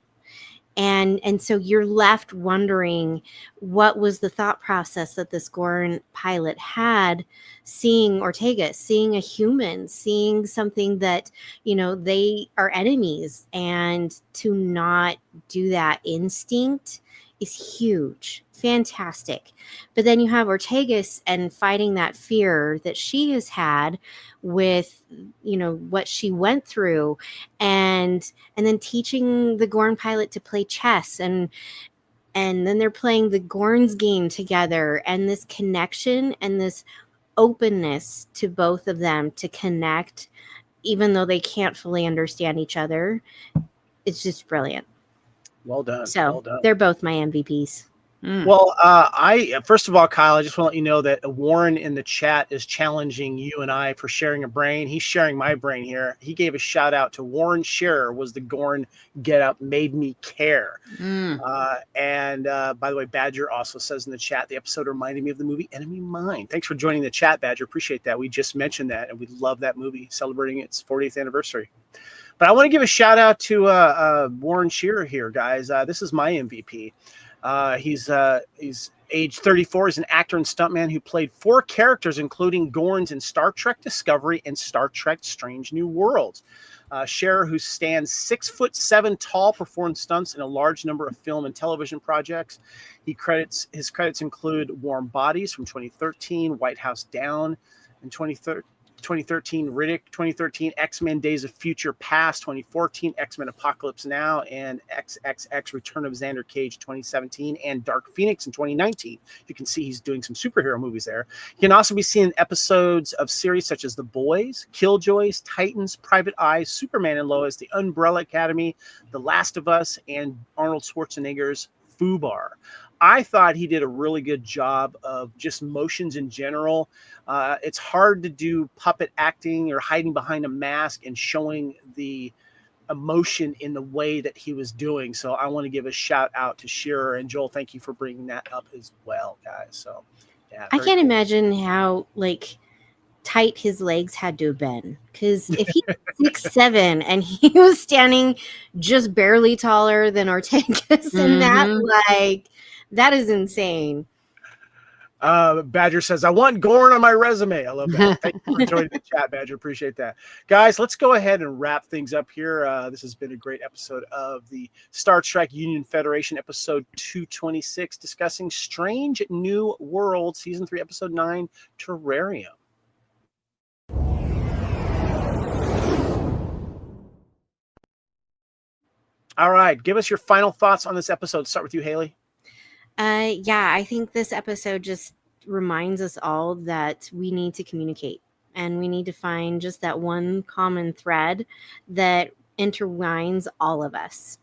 And so you're left wondering what was the thought process that this Gorn pilot had, seeing Ortegas, seeing a human, seeing something that, they are enemies, and to not do that instinct is huge. Fantastic. But then you have Ortegas and fighting that fear that she has had with, what she went through, and then teaching the Gorn pilot to play chess, and then they're playing the Gorn's game together, and this connection and this openness to both of them to connect, even though they can't fully understand each other. It's just brilliant. Well done. So well done. they're both my MVPs. Well, first of all, Kyle, I just want to let you know that Warren in the chat is challenging you and I for sharing a brain. He's sharing my brain here. He gave a shout out to Warren Shearer was the Gorn get up made me care. And by the way, Badger also says in the chat, the episode reminded me of the movie Enemy Mine. Thanks for joining the chat, Badger. Appreciate that. We just mentioned that, and we love that movie, celebrating its 40th anniversary. But I want to give a shout out to Warren Shearer here, guys. This is my MVP. He's age 34. He's an actor and stuntman who played 4 characters, including Gorns in Star Trek Discovery and Star Trek Strange New Worlds. Scherer, who stands 6'7" tall, performed stunts in a large number of film and television projects. His credits include Warm Bodies from 2013, White House Down in 2013, Riddick 2013, X-Men Days of Future Past 2014, X-Men Apocalypse Now, and XXX Return of Xander Cage 2017, and Dark Phoenix in 2019. You can see he's doing some superhero movies there. He can also be seen in episodes of series such as The Boys, Killjoys, Titans, Private Eye, Superman and Lois, The Umbrella Academy, The Last of Us, and Arnold Schwarzenegger's Fubar. I thought he did a really good job of just motions in general. It's hard to do puppet acting or hiding behind a mask and showing the emotion in the way that he was doing. So I want to give a shout out to Shearer, and Joel. Thank you for bringing that up as well, guys. So yeah, I can't imagine how tight his legs had to have been, because if he's 6'7" and he was standing just barely taller than Ortegas in that, that is insane. Badger says, I want Gorn on my resume. I love that. Thank you for joining the chat, Badger. Appreciate that. Guys, let's go ahead and wrap things up here. This has been a great episode of the Star Trek Union Federation, episode 226, discussing Strange New Worlds, season 3, episode 9, Terrarium. All right, give us your final thoughts on this episode. Start with you, Haley. I think this episode just reminds us all that we need to communicate, and we need to find just that one common thread that intertwines all of us.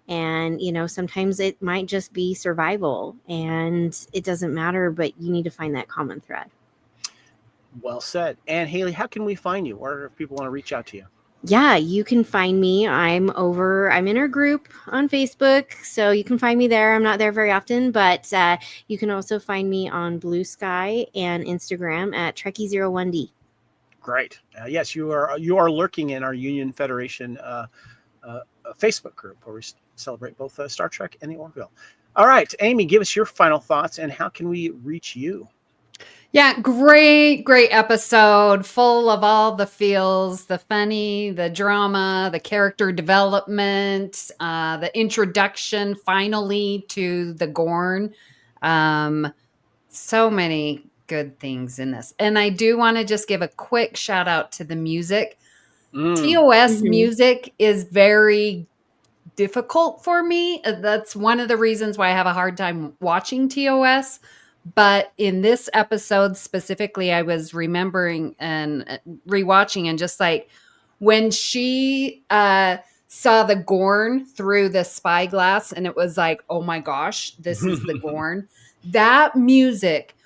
And, sometimes it might just be survival, and it doesn't matter, but you need to find that common thread. Well said. And Haley, how can we find you, or if people want to reach out to you? Yeah, you can find me. I'm in our group on Facebook, so you can find me there. I'm not there very often, but you can also find me on Blue Sky and Instagram at Trekkie01D. Great. Yes, you are lurking in our Union Federation Facebook group, where we celebrate both Star Trek and the Orville. All right, Amy, give us your final thoughts, and how can we reach you? Yeah, great episode, full of all the feels, the funny, the drama, the character development, the introduction finally to the Gorn. So many good things in this. And I do want to just give a quick shout out to the music. TOS music is very difficult for me. That's one of the reasons why I have a hard time watching TOS. But in this episode specifically, I was remembering and rewatching, and just when she saw the Gorn through the spyglass, and it was like, oh my gosh, this is the Gorn. That music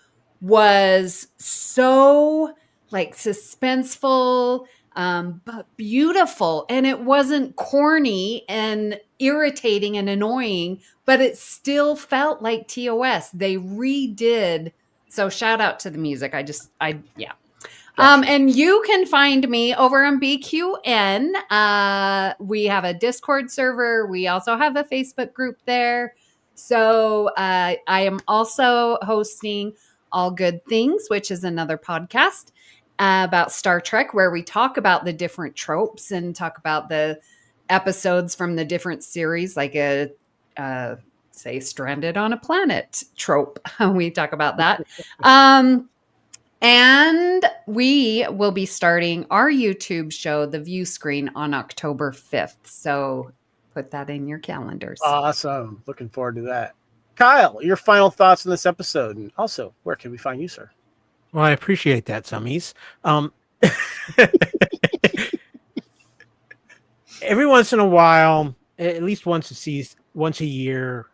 was so suspenseful, but beautiful. And it wasn't corny and irritating and annoying, but it still felt like TOS. They redid. So shout out to the music. Yeah. And you can find me over on BQN. We have a Discord server. We also have a Facebook group there. So I am also hosting All Good Things, which is another podcast about Star Trek, where we talk about the different tropes and talk about the episodes from the different series, like say Stranded on a Planet trope. We talk about that. And we will be starting our YouTube show, The View Screen, on October 5th. So put that in your calendars. Awesome. Looking forward to that. Kyle, your final thoughts on this episode, and also, where can we find you, sir? Well, I appreciate that, Summies. Every once in a while, at least once a year,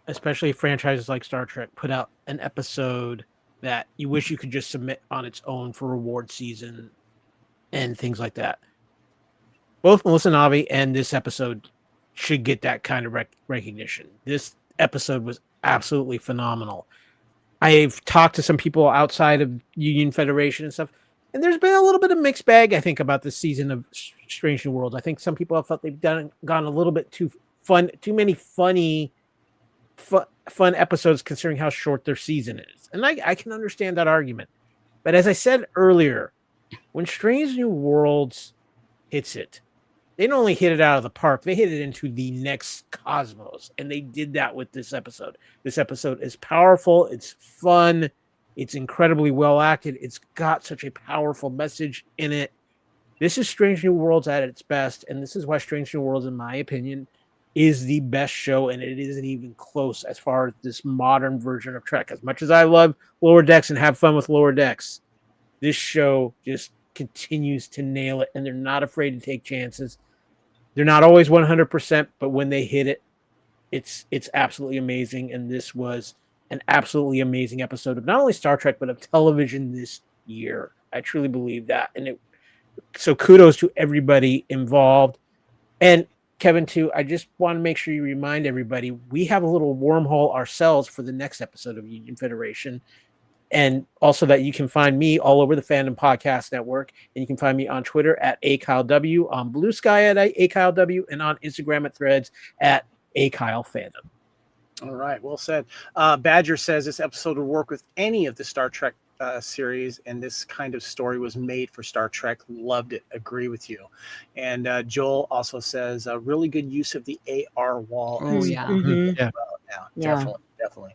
especially franchises like Star Trek, put out an episode that you wish you could just submit on its own for reward season and things like that. Both Melissa Navi and this episode should get that kind of recognition. This episode was absolutely phenomenal. I've talked to some people outside of Union Federation and stuff, and there's been a little bit of mixed bag, I think, about this season of Strange New Worlds. I think some people have felt they've gone a little bit too many fun episodes considering how short their season is. And I can understand that argument. But as I said earlier, when Strange New Worlds hits it, they don't only hit it out of the park, they hit it into the next cosmos. And they did that with this episode. This episode is powerful. It's fun. It's incredibly well acted. It's got such a powerful message in it. This is Strange New Worlds at its best. And this is why Strange New Worlds, in my opinion, is the best show. And it isn't even close as far as this modern version of Trek. As much as I love Lower Decks and have fun with Lower Decks, this show just continues to nail it. And they're not afraid to take chances. They're not always 100%, but when they hit it, it's absolutely amazing. And this was an absolutely amazing episode of not only Star Trek, but of television this year. I truly believe that. And so kudos to everybody involved. And Kevin, too, I just want to make sure you remind everybody, we have a little wormhole ourselves for the next episode of Union Federation. And also that you can find me all over the Fandom Podcast Network. And you can find me on Twitter at AKyleW, on Blue Sky at AKyleW, and on Instagram at Threads at AKyleFandom. All right, well said. Badger says this episode would work with any of the Star Trek series, and this kind of story was made for Star Trek. Loved it. Agree with you. And Joel also says a really good use of the AR wall. Oh, yeah. Mhm. Yeah. Yeah, definitely.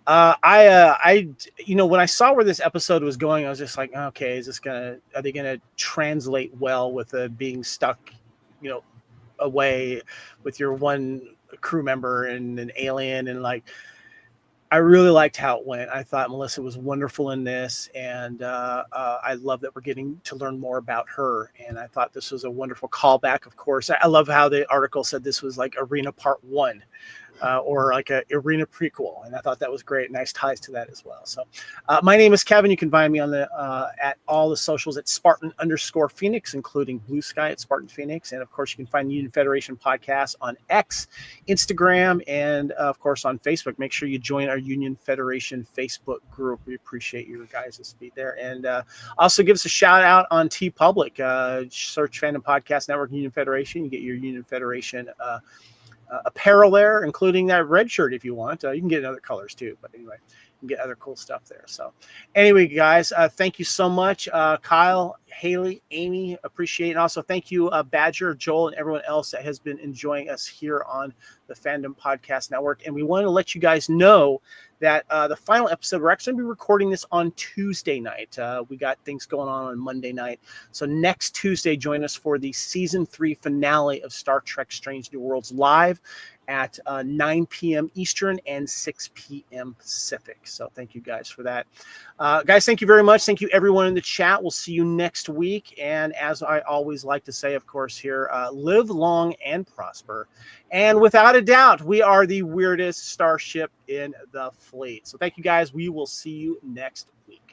I when I saw where this episode was going, I was just like, okay, are they gonna translate well with being stuck, away with your one crew member and an alien? And like, I really liked how it went. I thought Melissa was wonderful in this, and I love that we're getting to learn more about her. And I thought this was a wonderful callback. Of course, I love how the article said this was like Arena Part 1. Or like a Arena prequel, and I thought that was great. Nice ties to that as well. So, my name is Kevin. You can find me on the at all the socials at Spartan_Phoenix, including Blue Sky at Spartan Phoenix, and of course you can find Union Federation podcast on X, Instagram, and of course on Facebook. Make sure you join our Union Federation Facebook group. We appreciate your guys' speed there, and also give us a shout out on TeePublic. Search Fandom Podcast Network Union Federation. You get your Union Federation apparel there, including that red shirt if you want. You can get in other colors too, but anyway, you can get other cool stuff there. So anyway, guys, thank you so much, Kyle, Haley, Amy, appreciate it. And also thank you, Badger, Joel, and everyone else that has been enjoying us here on the Fandom Podcast Network. And we want to let you guys know that the final episode, we're actually going to be recording this on Tuesday night. We got things going on Monday night. So next Tuesday, join us for the season 3 finale of Star Trek Strange New Worlds live at 9 p.m. Eastern and 6 p.m. Pacific. So thank you guys for that. Guys, thank you very much. Thank you everyone in the chat. We'll see you next week. And as I always like to say, of course, here, live long and prosper. And without a doubt, we are the weirdest starship in the fleet. So thank you guys. We will see you next week.